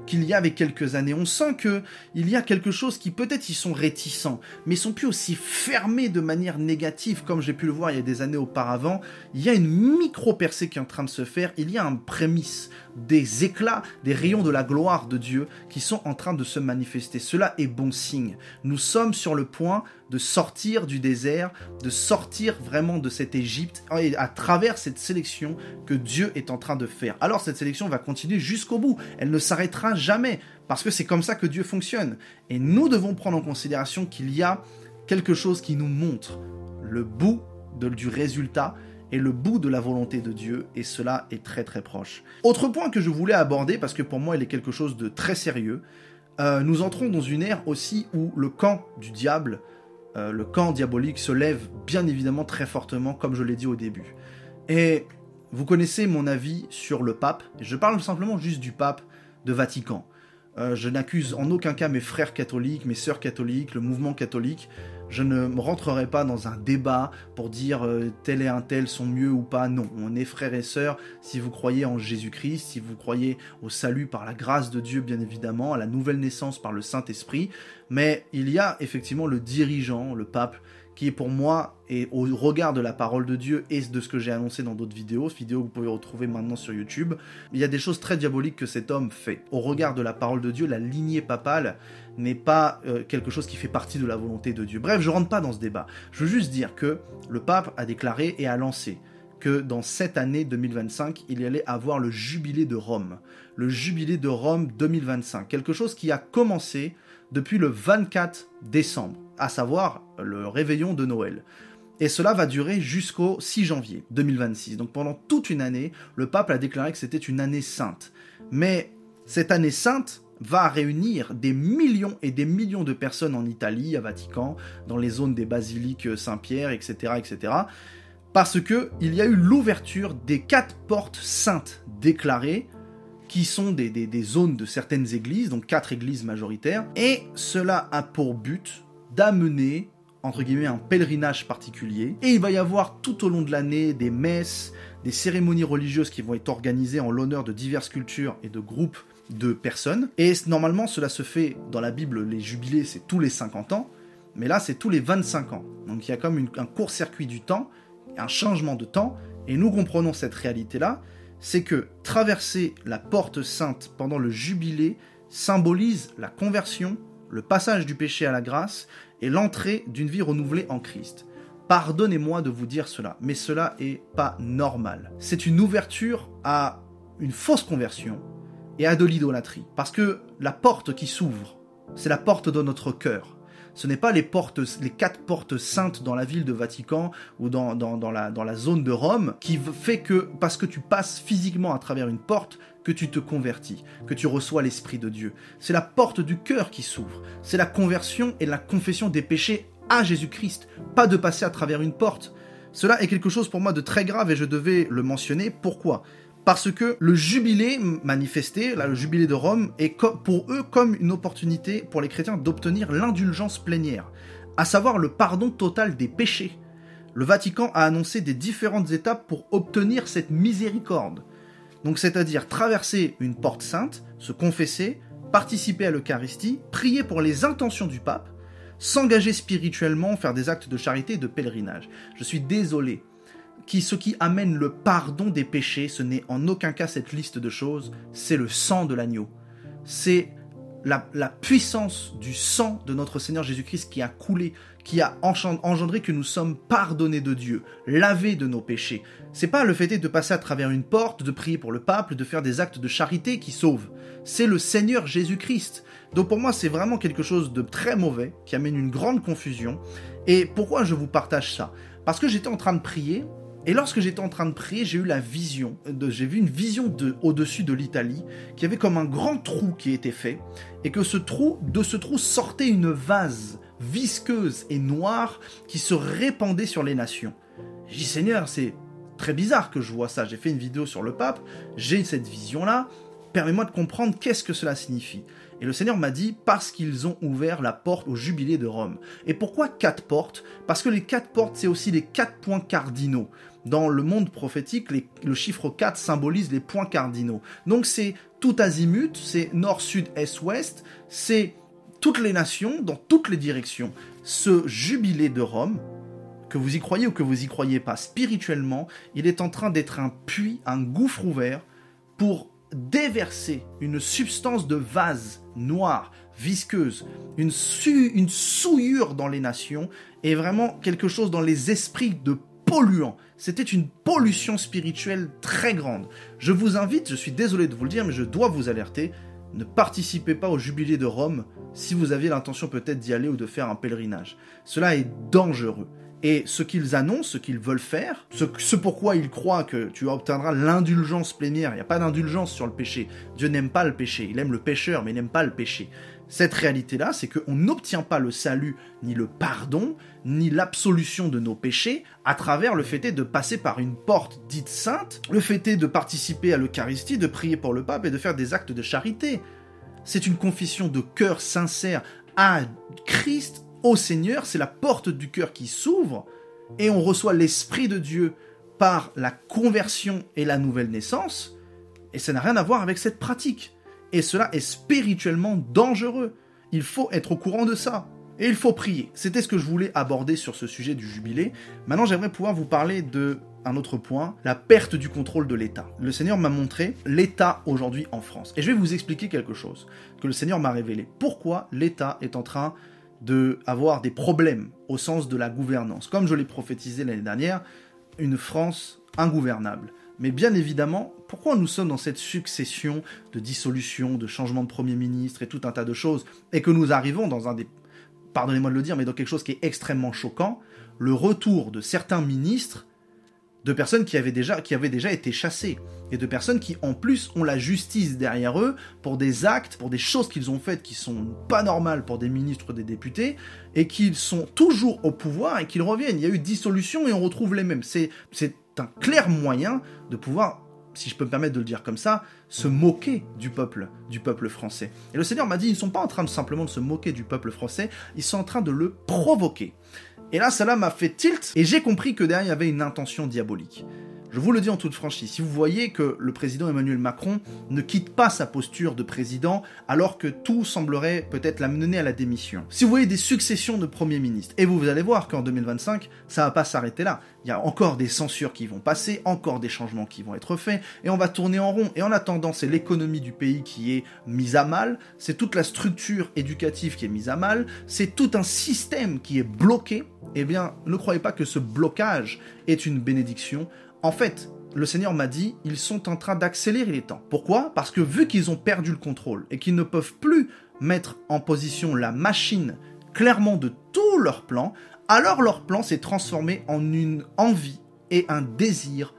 qu'il y avait quelques années. On sent qu'il y a quelque chose qui peut-être ils sont réticents, mais ils sont plus aussi fermés de manière négative comme j'ai pu le voir il y a des années auparavant. Il y a une micro-percée qui est en train de se faire. Il y a un prémisse, des éclats, des rayons de la gloire de Dieu qui sont en train de se manifester. Cela est bon signe. Nous sommes sur le point de sortir du désert, de sortir vraiment de cette Égypte et à travers cette sélection que Dieu est en train de faire. Alors cette sélection va continuer jusqu'au bout. Elle ne s'arrêtera jamais parce que c'est comme ça que Dieu fonctionne. Et nous devons prendre en considération qu'il y a quelque chose qui nous montre le bout du résultat et le bout de la volonté de Dieu, et cela est très très proche. Autre point que je voulais aborder, parce que pour moi il est quelque chose de très sérieux, nous entrons dans une ère aussi où le camp du diable, le camp diabolique se lève bien évidemment très fortement, comme je l'ai dit au début. Et vous connaissez mon avis sur le pape, et je parle simplement juste du pape de Vatican. Je n'accuse en aucun cas mes frères catholiques, mes sœurs catholiques, le mouvement catholique. Je ne me rentrerai pas dans un débat pour dire tel et un tel sont mieux ou pas. Non, on est frères et sœurs si vous croyez en Jésus-Christ, si vous croyez au salut par la grâce de Dieu bien évidemment, à la nouvelle naissance par le Saint-Esprit. Mais il y a effectivement le dirigeant, le pape, qui est pour moi, et au regard de la parole de Dieu et de ce que j'ai annoncé dans d'autres vidéos que vous pouvez retrouver maintenant sur YouTube, il y a des choses très diaboliques que cet homme fait. Au regard de la parole de Dieu, la lignée papale n'est pas quelque chose qui fait partie de la volonté de Dieu. Bref, je ne rentre pas dans ce débat. Je veux juste dire que le pape a déclaré et a lancé que dans cette année 2025, il y allait avoir le jubilé de Rome. Le jubilé de Rome 2025. Quelque chose qui a commencé depuis le 24 décembre, à savoir le réveillon de Noël. Et cela va durer jusqu'au 6 janvier 2026. Donc pendant toute une année, le pape a déclaré que c'était une année sainte. Mais cette année sainte va réunir des millions et des millions de personnes en Italie, à Vatican, dans les zones des basiliques Saint-Pierre, etc., etc., parce qu'il y a eu l'ouverture des 4 portes saintes déclarées, qui sont des zones de certaines églises, donc 4 églises majoritaires, et cela a pour but d'amener, entre guillemets, un pèlerinage particulier, et il va y avoir tout au long de l'année des messes, des cérémonies religieuses qui vont être organisées en l'honneur de diverses cultures et de groupes de personnes, et normalement cela se fait dans la Bible, les jubilés c'est tous les 50 ans, mais là c'est tous les 25 ans, donc il y a comme un court-circuit du temps, un changement de temps, et nous comprenons cette réalité-là. c'est que traverser la porte sainte pendant le jubilé symbolise la conversion, le passage du péché à la grâce et l'entrée d'une vie renouvelée en Christ. Pardonnez-moi de vous dire cela, mais cela est pas normal. C'est une ouverture à une fausse conversion et à de l'idolâtrie. Parce que la porte qui s'ouvre, c'est la porte de notre cœur. Ce n'est pas les 4 portes saintes dans la ville de Vatican ou dans la zone de Rome qui fait que, parce que tu passes physiquement à travers une porte, que tu te convertis, que tu reçois l'Esprit de Dieu. C'est la porte du cœur qui s'ouvre. C'est la conversion et la confession des péchés à Jésus-Christ, pas de passer à travers une porte. Cela est quelque chose pour moi de très grave et je devais le mentionner. Pourquoi ? Parce que le jubilé manifesté, là, le jubilé de Rome, est pour eux comme une opportunité pour les chrétiens d'obtenir l'indulgence plénière, à savoir le pardon total des péchés. Le Vatican a annoncé des différentes étapes pour obtenir cette miséricorde. Donc c'est-à-dire traverser une porte sainte, se confesser, participer à l'Eucharistie, prier pour les intentions du pape, s'engager spirituellement, faire des actes de charité et de pèlerinage. Je suis désolé. Ce qui amène le pardon des péchés, ce n'est en aucun cas cette liste de choses, c'est le sang de l'agneau. C'est la puissance du sang de notre Seigneur Jésus-Christ qui a coulé, qui a engendré que nous sommes pardonnés de Dieu, lavés de nos péchés. C'est pas le fait de passer à travers une porte, de prier pour le pape, de faire des actes de charité qui sauvent. C'est le Seigneur Jésus-Christ. Donc pour moi, c'est vraiment quelque chose de très mauvais, qui amène une grande confusion. Et pourquoi je vous partage ça ? Parce que j'étais en train de prier, et lorsque j'étais en train de prier, j'ai eu j'ai vu une vision au-dessus de l'Italie, qui avait comme un grand trou qui était fait, et que de ce trou sortait une vase visqueuse et noire qui se répandait sur les nations. J'ai dit, Seigneur, c'est très bizarre que je vois ça. J'ai fait une vidéo sur le pape, j'ai cette vision-là, permets-moi de comprendre qu'est-ce que cela signifie. Et le Seigneur m'a dit, parce qu'ils ont ouvert la porte au jubilé de Rome. Et pourquoi 4 portes ? Parce que les 4 portes, c'est aussi les 4 points cardinaux. Dans le monde prophétique, le chiffre 4 symbolise les points cardinaux. Donc c'est tout azimut, c'est nord, sud, est, ouest, c'est toutes les nations, dans toutes les directions. Ce jubilé de Rome, que vous y croyez ou que vous y croyez pas, spirituellement, il est en train d'être un puits, un gouffre ouvert pour déverser une substance de vase noire, visqueuse, une souillure dans les nations et vraiment quelque chose dans les esprits de polluants. C'était une pollution spirituelle très grande. Je vous invite, je suis désolé de vous le dire, mais je dois vous alerter, ne participez pas au jubilé de Rome si vous aviez l'intention peut-être d'y aller ou de faire un pèlerinage. Cela est dangereux. Et ce qu'ils annoncent, ce qu'ils veulent faire, ce pourquoi ils croient que tu obtiendras l'indulgence plénière, il n'y a pas d'indulgence sur le péché. Dieu n'aime pas le péché, il aime le pécheur, mais il n'aime pas le péché. Cette réalité-là, c'est qu'on n'obtient pas le salut, ni le pardon, ni l'absolution de nos péchés à travers le fait de passer par une porte dite sainte, le fait de participer à l'Eucharistie, de prier pour le pape et de faire des actes de charité. C'est une confession de cœur sincère à Christ, au Seigneur, c'est la porte du cœur qui s'ouvre et on reçoit l'Esprit de Dieu par la conversion et la nouvelle naissance, et ça n'a rien à voir avec cette pratique. Et cela est spirituellement dangereux. Il faut être au courant de ça. Et il faut prier. C'était ce que je voulais aborder sur ce sujet du jubilé. Maintenant, j'aimerais pouvoir vous parler d'un autre point, la perte du contrôle de l'État. Le Seigneur m'a montré l'État aujourd'hui en France. Et je vais vous expliquer quelque chose que le Seigneur m'a révélé. Pourquoi l'État est en train d'avoir des problèmes au sens de la gouvernance. Comme je l'ai prophétisé l'année dernière, une France ingouvernable. Mais bien évidemment, pourquoi nous sommes dans cette succession de dissolutions, de changements de Premier ministre et tout un tas de choses, et que nous arrivons dans pardonnez-moi de le dire, mais dans quelque chose qui est extrêmement choquant, le retour de certains ministres, de personnes qui avaient déjà été chassées, et de personnes qui en plus ont la justice derrière eux pour des actes, pour des choses qu'ils ont faites qui sont pas normales pour des ministres ou des députés, et qu'ils sont toujours au pouvoir et qu'ils reviennent. Il y a eu dissolution et on retrouve les mêmes. C'est un clair moyen de pouvoir, si je peux me permettre de le dire comme ça, se moquer du peuple français. Et le Seigneur m'a dit, ils ne sont pas en train simplement de se moquer du peuple français, ils sont en train de le provoquer. Et là, cela m'a fait tilt, et j'ai compris que derrière, il y avait une intention diabolique. Je vous le dis en toute franchise, si vous voyez que le président Emmanuel Macron ne quitte pas sa posture de président alors que tout semblerait peut-être l'amener à la démission, si vous voyez des successions de premiers ministres, et vous allez voir qu'en 2025, ça va pas s'arrêter là. Il y a encore des censures qui vont passer, encore des changements qui vont être faits, et on va tourner en rond. Et en attendant, c'est l'économie du pays qui est mise à mal, c'est toute la structure éducative qui est mise à mal, c'est tout un système qui est bloqué. Eh bien, ne croyez pas que ce blocage est une bénédiction. En fait, le Seigneur m'a dit, ils sont en train d'accélérer les temps. Pourquoi? Parce que vu qu'ils ont perdu le contrôle et qu'ils ne peuvent plus mettre en position la machine clairement de tous leurs plans, alors leur plan s'est transformé en une envie et un désir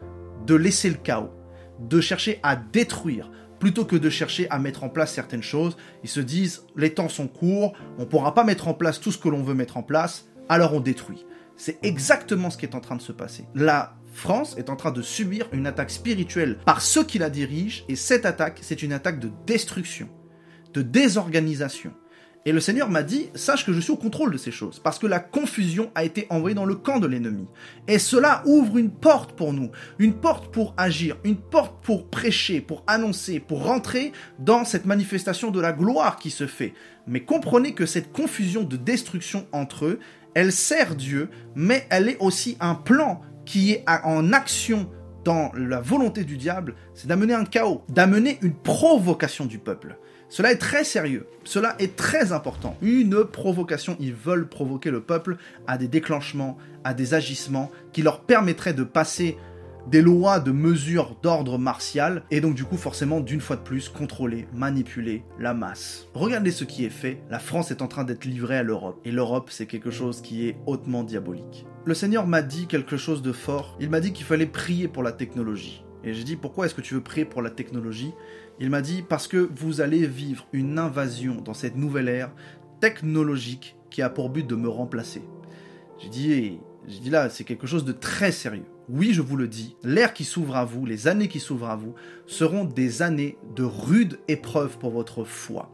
de laisser le chaos, de chercher à détruire, plutôt que de chercher à mettre en place certaines choses. Ils se disent, les temps sont courts, on ne pourra pas mettre en place tout ce que l'on veut mettre en place, alors on détruit. C'est exactement ce qui est en train de se passer. La France est en train de subir une attaque spirituelle par ceux qui la dirigent, et cette attaque, c'est une attaque de destruction, de désorganisation. Et le Seigneur m'a dit, sache que je suis au contrôle de ces choses, parce que la confusion a été envoyée dans le camp de l'ennemi. Et cela ouvre une porte pour nous, une porte pour agir, une porte pour prêcher, pour annoncer, pour rentrer dans cette manifestation de la gloire qui se fait. Mais comprenez que cette confusion de destruction entre eux, elle sert Dieu, mais elle est aussi un plan qui est en action dans la volonté du diable, c'est d'amener un chaos, d'amener une provocation du peuple. Cela est très sérieux, cela est très important. Une provocation, ils veulent provoquer le peuple à des déclenchements, à des agissements qui leur permettraient de passer des lois de mesures d'ordre martial, et donc du coup forcément d'une fois de plus contrôler, manipuler la masse. Regardez ce qui est fait, la France est en train d'être livrée à l'Europe, et l'Europe c'est quelque chose qui est hautement diabolique. Le Seigneur m'a dit quelque chose de fort, il m'a dit qu'il fallait prier pour la technologie. Et j'ai dit, pourquoi est-ce que tu veux prier pour la technologie? Il m'a dit, parce que vous allez vivre une invasion dans cette nouvelle ère technologique qui a pour but de me remplacer. J'ai dit là, c'est quelque chose de très sérieux. Oui, je vous le dis, l'ère qui s'ouvre à vous, les années qui s'ouvrent à vous, seront des années de rudes épreuves pour votre foi.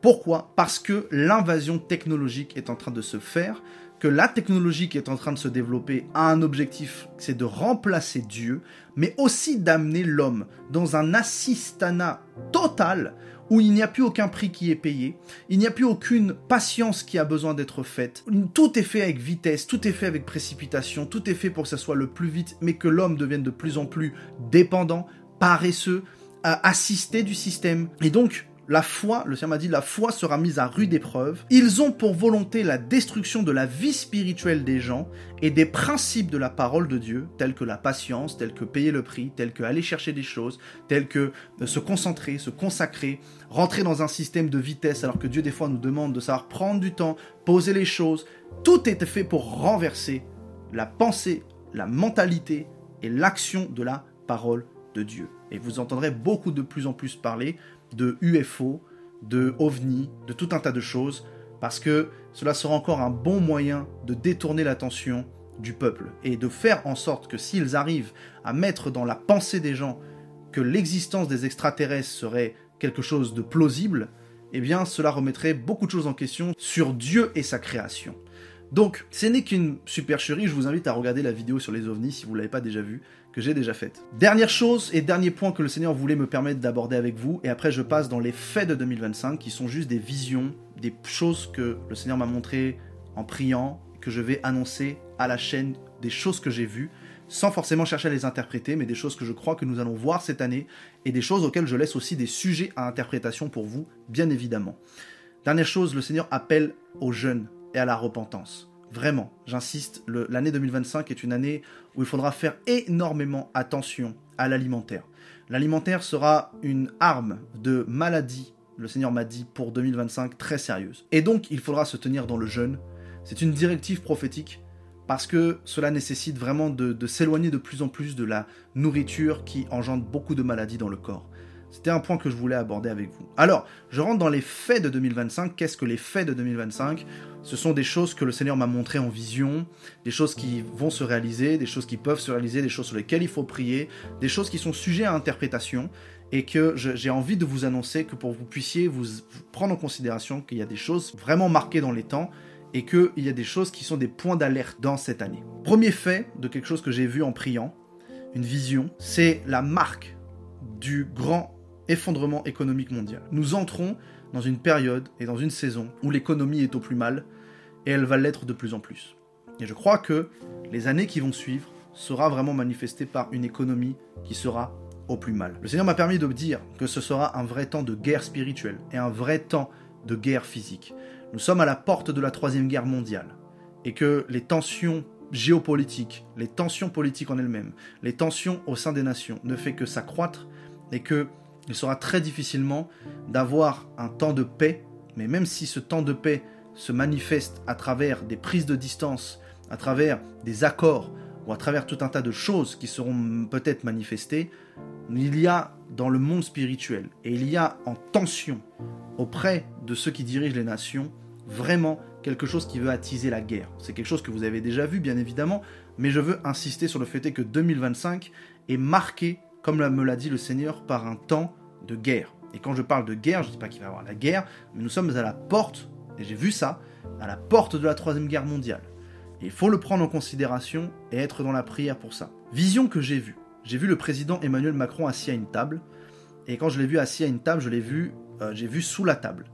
Pourquoi? Parce que l'invasion technologique est en train de se faire, que la technologie qui est en train de se développer a un objectif, c'est de remplacer Dieu, mais aussi d'amener l'homme dans un assistanat total où il n'y a plus aucun prix qui est payé, il n'y a plus aucune patience qui a besoin d'être faite. Tout est fait avec vitesse, tout est fait avec précipitation, tout est fait pour que ça soit le plus vite, mais que l'homme devienne de plus en plus dépendant, paresseux, assisté du système. Et donc, la foi, le Seigneur m'a dit, la foi sera mise à rude épreuve. Ils ont pour volonté la destruction de la vie spirituelle des gens et des principes de la parole de Dieu, tels que la patience, tels que payer le prix, tels que aller chercher des choses, tels que se concentrer, se consacrer, rentrer dans un système de vitesse, alors que Dieu des fois nous demande de savoir prendre du temps, poser les choses. Tout est fait pour renverser la pensée, la mentalité et l'action de la parole de Dieu. Et vous entendrez beaucoup de plus en plus parler de UFO, de OVNI, de tout un tas de choses, parce que cela sera encore un bon moyen de détourner l'attention du peuple et de faire en sorte que s'ils arrivent à mettre dans la pensée des gens que l'existence des extraterrestres serait quelque chose de plausible, eh bien cela remettrait beaucoup de choses en question sur Dieu et sa création. Donc, ce n'est qu'une supercherie, je vous invite à regarder la vidéo sur les ovnis si vous ne l'avez pas déjà vue, que j'ai déjà faite. Dernière chose et dernier point que le Seigneur voulait me permettre d'aborder avec vous, et après je passe dans les faits de 2025, qui sont juste des visions, des choses que le Seigneur m'a montrées en priant, que je vais annoncer à la chaîne, des choses que j'ai vues, sans forcément chercher à les interpréter, mais des choses que je crois que nous allons voir cette année, et des choses auxquelles je laisse aussi des sujets à interprétation pour vous, bien évidemment. Dernière chose, le Seigneur appelle au jeûne et à la repentance. Vraiment, j'insiste, l'année 2025 est une année où il faudra faire énormément attention à l'alimentaire. L'alimentaire sera une arme de maladie, le Seigneur m'a dit, pour 2025 très sérieuse. Et donc, il faudra se tenir dans le jeûne. C'est une directive prophétique parce que cela nécessite vraiment de s'éloigner de plus en plus de la nourriture qui engendre beaucoup de maladies dans le corps. C'était un point que je voulais aborder avec vous. Alors, je rentre dans les faits de 2025. Qu'est-ce que les faits de 2025 ? Ce sont des choses que le Seigneur m'a montrées en vision, des choses qui vont se réaliser, des choses qui peuvent se réaliser, des choses sur lesquelles il faut prier, des choses qui sont sujets à interprétation, et que j'ai envie de vous annoncer que pour que vous puissiez vous prendre en considération qu'il y a des choses vraiment marquées dans les temps, et qu'il y a des choses qui sont des points d'alerte dans cette année. Premier fait de quelque chose que j'ai vu en priant, une vision, c'est la marque du grand effondrement économique mondial. Nous entrons dans une période et dans une saison où l'économie est au plus mal et elle va l'être de plus en plus. Et je crois que les années qui vont suivre sera vraiment manifestée par une économie qui sera au plus mal. Le Seigneur m'a permis de dire que ce sera un vrai temps de guerre spirituelle et un vrai temps de guerre physique. Nous sommes à la porte de la 3e guerre mondiale et que les tensions géopolitiques, les tensions politiques en elles-mêmes, les tensions au sein des nations ne fait que s'accroître et qu'il sera très difficilement d'avoir un temps de paix, mais même si ce temps de paix se manifeste à travers des prises de distance, à travers des accords ou à travers tout un tas de choses qui seront peut-être manifestées, il y a dans le monde spirituel et il y a en tension auprès de ceux qui dirigent les nations vraiment quelque chose qui veut attiser la guerre. C'est quelque chose que vous avez déjà vu bien évidemment, mais je veux insister sur le fait que 2025 est marqué, comme me l'a dit le Seigneur, par un temps de guerre. Et quand je parle de guerre, je ne dis pas qu'il va y avoir la guerre, mais nous sommes à la porte, et j'ai vu ça, à la porte de la 3e guerre mondiale. Et il faut le prendre en considération et être dans la prière pour ça. Vision que j'ai vue. J'ai vu le président Emmanuel Macron assis à une table, et quand je l'ai vu assis à une table, j'ai vu sous la table.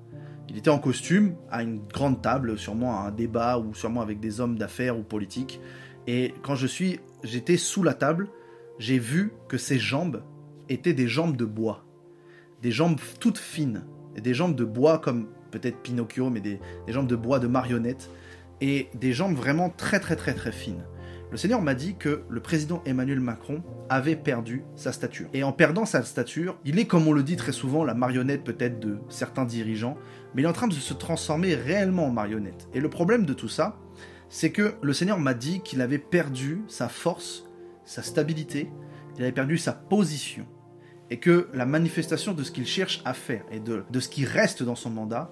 Il était en costume, à une grande table, sûrement à un débat, ou sûrement avec des hommes d'affaires ou politiques. Et quand j'étais sous la table, j'ai vu que ses jambes étaient des jambes de bois. Des jambes toutes fines. Et des jambes de bois comme peut-être Pinocchio, mais des jambes de bois de marionnette. Et des jambes vraiment très très très très fines. Le Seigneur m'a dit que le président Emmanuel Macron avait perdu sa stature. Et en perdant sa stature, il est, comme on le dit très souvent, la marionnette peut-être de certains dirigeants, mais il est en train de se transformer réellement en marionnette. Et le problème de tout ça, c'est que le Seigneur m'a dit qu'il avait perdu sa force, sa stabilité, il avait perdu sa position. Et que la manifestation de ce qu'il cherche à faire et de ce qui reste dans son mandat,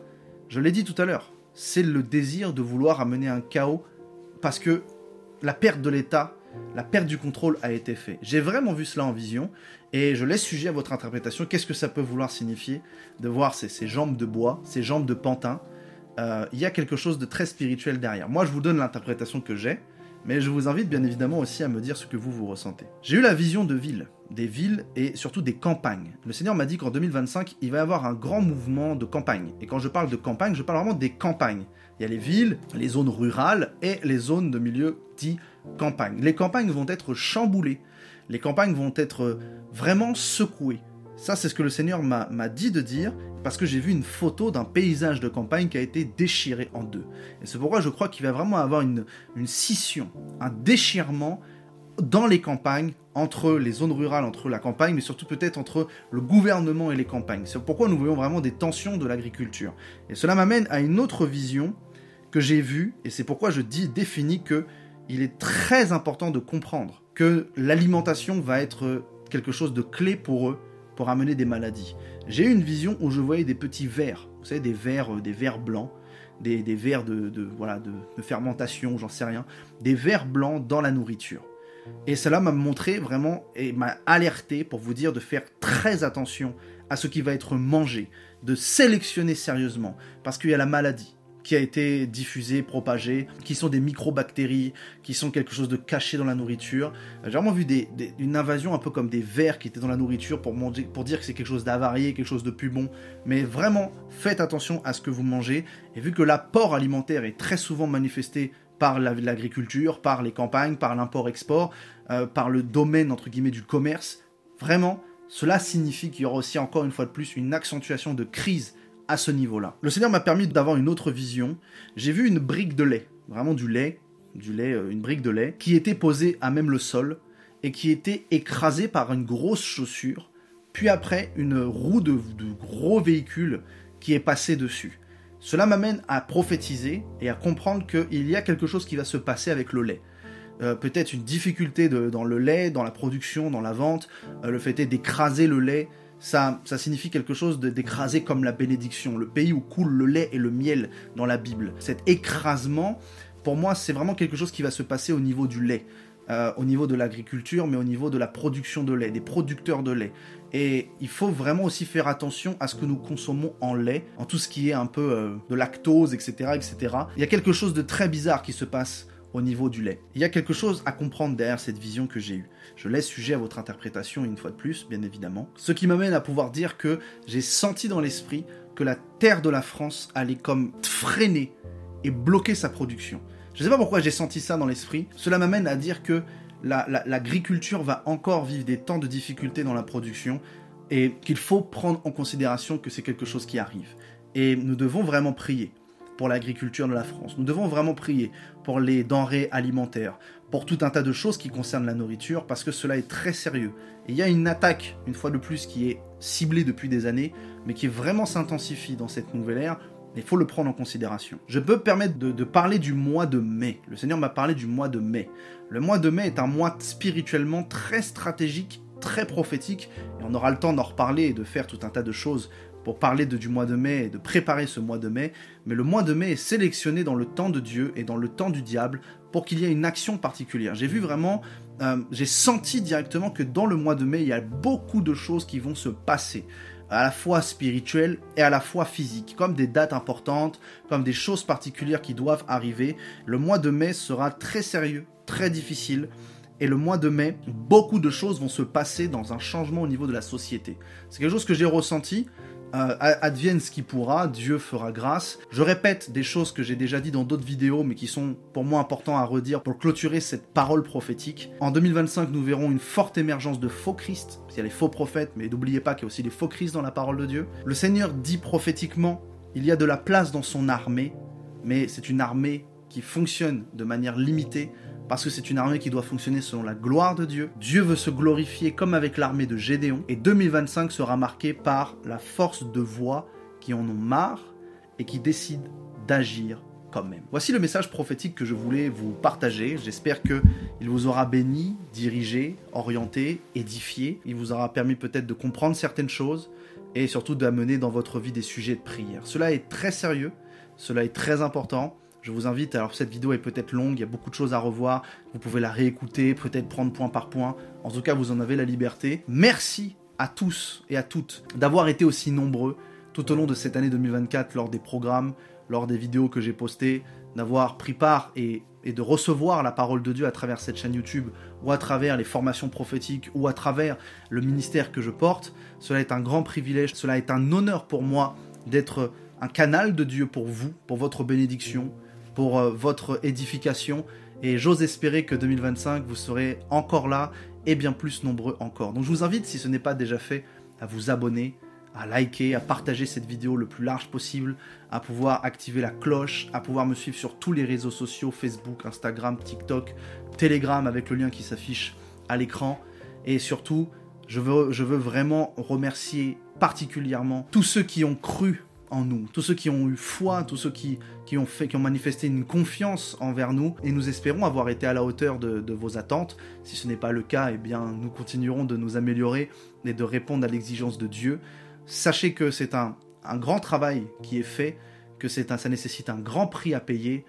je l'ai dit tout à l'heure, c'est le désir de vouloir amener un chaos parce que la perte de l'État, la perte du contrôle a été faite. J'ai vraiment vu cela en vision et je laisse sujet à votre interprétation. Qu'est-ce que ça peut vouloir signifier de voir ces jambes de bois, ces jambes de pantin? Il y a quelque chose de très spirituel derrière. Moi, je vous donne l'interprétation que j'ai, mais je vous invite bien évidemment aussi à me dire ce que vous ressentez. J'ai eu la vision de villes, des villes et surtout des campagnes. Le Seigneur m'a dit qu'en 2025, il va y avoir un grand mouvement de campagne. Et quand je parle de campagne, je parle vraiment des campagnes. Il y a les villes, les zones rurales et les zones de milieu dit campagne. Les campagnes vont être chamboulées. Les campagnes vont être vraiment secouées. Ça, c'est ce que le Seigneur m'a dit de dire, parce que j'ai vu une photo d'un paysage de campagne qui a été déchiré en deux. Et c'est pourquoi je crois qu'il va vraiment avoir une scission, un déchirement dans les campagnes, entre les zones rurales, entre la campagne, mais surtout peut-être entre le gouvernement et les campagnes. C'est pourquoi nous voyons vraiment des tensions de l'agriculture. Et cela m'amène à une autre vision que j'ai vue, et c'est pourquoi je définis qu'il est très important de comprendre que l'alimentation va être quelque chose de clé pour eux, pour amener des maladies. J'ai eu une vision où je voyais des petits vers, vous savez, des vers blancs, des vers de fermentation, j'en sais rien, des vers blancs dans la nourriture. Et cela m'a montré vraiment et m'a alerté pour vous dire de faire très attention à ce qui va être mangé, de sélectionner sérieusement, parce qu'il y a la maladie qui a été diffusée, propagée, qui sont des microbactéries, qui sont quelque chose de caché dans la nourriture. J'ai vraiment vu une invasion un peu comme des vers qui étaient dans la nourriture pour dire que c'est quelque chose d'avarié, quelque chose de plus bon. Mais vraiment, faites attention à ce que vous mangez. Et vu que l'apport alimentaire est très souvent manifesté par l'agriculture, par les campagnes, par l'import-export, par le domaine, entre guillemets, du commerce, vraiment, cela signifie qu'il y aura aussi, encore une fois de plus, une accentuation de crise à ce niveau-là. Le Seigneur m'a permis d'avoir une autre vision. J'ai vu une brique de lait, vraiment du lait, une brique de lait, qui était posée à même le sol et qui était écrasée par une grosse chaussure, puis après une roue de gros véhicule qui est passée dessus. Cela m'amène à prophétiser et à comprendre qu'il y a quelque chose qui va se passer avec le lait. Peut-être une difficulté dans le lait, dans la production, dans la vente, le fait est d'écraser le lait. Ça signifie quelque chose d'écraser comme la bénédiction, le pays où coule le lait et le miel dans la Bible. Cet écrasement, pour moi, c'est vraiment quelque chose qui va se passer au niveau du lait, au niveau de l'agriculture, mais au niveau de la production de lait, des producteurs de lait. Et il faut vraiment aussi faire attention à ce que nous consommons en lait, en tout ce qui est un peu de lactose, etc., etc. Il y a quelque chose de très bizarre qui se passe au niveau du lait. Il y a quelque chose à comprendre derrière cette vision que j'ai eue. Je laisse sujet à votre interprétation une fois de plus, bien évidemment. Ce qui m'amène à pouvoir dire que j'ai senti dans l'esprit que la terre de la France allait comme freiner et bloquer sa production. Je ne sais pas pourquoi j'ai senti ça dans l'esprit. Cela m'amène à dire que l'agriculture va encore vivre des temps de difficulté dans la production et qu'il faut prendre en considération que c'est quelque chose qui arrive. Et nous devons vraiment prier pour l'agriculture de la France. Nous devons vraiment prier pour les denrées alimentaires, pour tout un tas de choses qui concernent la nourriture, parce que cela est très sérieux. Et il y a une attaque, une fois de plus, qui est ciblée depuis des années, mais qui vraiment s'intensifie dans cette nouvelle ère. Il faut le prendre en considération. Je peux me permettre de parler du mois de mai. Le Seigneur m'a parlé du mois de mai. Le mois de mai est un mois spirituellement très stratégique, très prophétique, et on aura le temps d'en reparler et de faire tout un tas de choses pour parler du mois de mai et de préparer ce mois de mai. Mais le mois de mai est sélectionné dans le temps de Dieu et dans le temps du diable pour qu'il y ait une action particulière. J'ai vu vraiment, j'ai senti directement que dans le mois de mai, il y a beaucoup de choses qui vont se passer, à la fois spirituelles et à la fois physiques, comme des dates importantes, comme des choses particulières qui doivent arriver. Le mois de mai sera très sérieux, très difficile. Et le mois de mai, beaucoup de choses vont se passer dans un changement au niveau de la société. C'est quelque chose que j'ai ressenti. Advienne ce qui pourra, Dieu fera grâce. Je répète des choses que j'ai déjà dit dans d'autres vidéos, mais qui sont pour moi importants à redire pour clôturer cette parole prophétique. En 2025, nous verrons une forte émergence de faux Christ. Il y a les faux prophètes, mais n'oubliez pas qu'il y a aussi les faux Christ dans la parole de Dieu. Le Seigneur dit prophétiquement, il y a de la place dans son armée, mais c'est une armée qui fonctionne de manière limitée, parce que c'est une armée qui doit fonctionner selon la gloire de Dieu. Dieu veut se glorifier comme avec l'armée de Gédéon. Et 2025 sera marqué par la force de voix qui en ont marre et qui décident d'agir quand même. Voici le message prophétique que je voulais vous partager. J'espère qu'il vous aura béni, dirigé, orienté, édifié. Il vous aura permis peut-être de comprendre certaines choses et surtout d'amener dans votre vie des sujets de prière. Cela est très sérieux, cela est très important. Je vous invite, alors cette vidéo est peut-être longue, il y a beaucoup de choses à revoir, vous pouvez la réécouter, peut-être prendre point par point, en tout cas vous en avez la liberté. Merci à tous et à toutes d'avoir été aussi nombreux tout au long de cette année 2024 lors des programmes, lors des vidéos que j'ai postées, d'avoir pris part et de recevoir la parole de Dieu à travers cette chaîne YouTube ou à travers les formations prophétiques ou à travers le ministère que je porte. Cela est un grand privilège, cela est un honneur pour moi d'être un canal de Dieu pour vous, pour votre bénédiction, pour votre édification, et j'ose espérer que 2025, vous serez encore là, et bien plus nombreux encore. Donc je vous invite, si ce n'est pas déjà fait, à vous abonner, à liker, à partager cette vidéo le plus large possible, à pouvoir activer la cloche, à pouvoir me suivre sur tous les réseaux sociaux, Facebook, Instagram, TikTok, Telegram, avec le lien qui s'affiche à l'écran, et surtout, je veux vraiment remercier particulièrement tous ceux qui ont cru en nous, tous ceux qui ont eu foi, tous ceux qui ont manifesté une confiance envers nous, et nous espérons avoir été à la hauteur de vos attentes. Si ce n'est pas le cas, eh bien nous continuerons de nous améliorer et de répondre à l'exigence de Dieu. Sachez que c'est un grand travail qui est fait, que ça nécessite un grand prix à payer,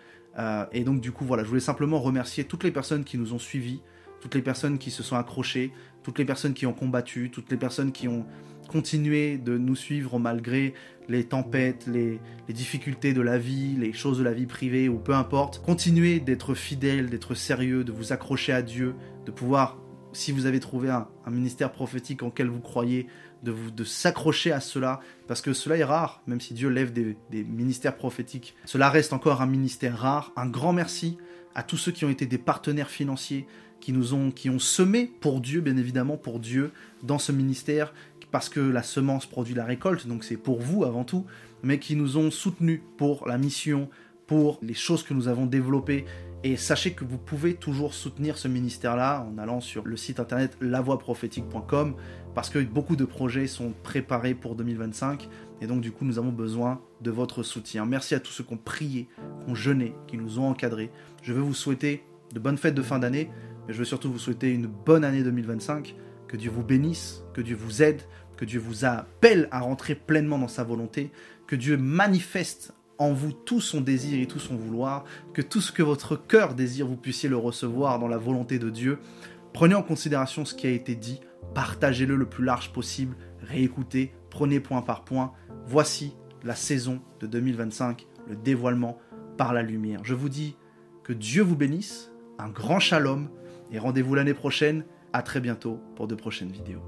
et donc du coup voilà, je voulais simplement remercier toutes les personnes qui nous ont suivis, toutes les personnes qui se sont accrochées, toutes les personnes qui ont combattu, toutes les personnes qui ont continué de nous suivre malgré les tempêtes, les difficultés de la vie, les choses de la vie privée ou peu importe. Continuez d'être fidèles, d'être sérieux, de vous accrocher à Dieu, de pouvoir, si vous avez trouvé un ministère prophétique en quel vous croyez, de s'accrocher à cela, parce que cela est rare, même si Dieu lève des ministères prophétiques. Cela reste encore un ministère rare. Un grand merci à tous ceux qui ont été des partenaires financiers, qui ont semé pour Dieu, bien évidemment, pour Dieu, dans ce ministère, parce que la semence produit la récolte, donc c'est pour vous avant tout, mais qui nous ont soutenus pour la mission, pour les choses que nous avons développées. Et sachez que vous pouvez toujours soutenir ce ministère-là en allant sur le site internet lavoiprophétique.com, parce que beaucoup de projets sont préparés pour 2025, et donc du coup nous avons besoin de votre soutien. Merci à tous ceux qui ont prié, qui ont jeûné, qui nous ont encadrés. Je veux vous souhaiter de bonnes fêtes de fin d'année, mais je veux surtout vous souhaiter une bonne année 2025, que Dieu vous bénisse, que Dieu vous aide, que Dieu vous appelle à rentrer pleinement dans sa volonté, que Dieu manifeste en vous tout son désir et tout son vouloir, que tout ce que votre cœur désire, vous puissiez le recevoir dans la volonté de Dieu. Prenez en considération ce qui a été dit, partagez-le le plus large possible, réécoutez, prenez point par point. Voici la saison de 2025, le dévoilement par la lumière. Je vous dis que Dieu vous bénisse, un grand shalom, et rendez-vous l'année prochaine. À très bientôt pour de prochaines vidéos.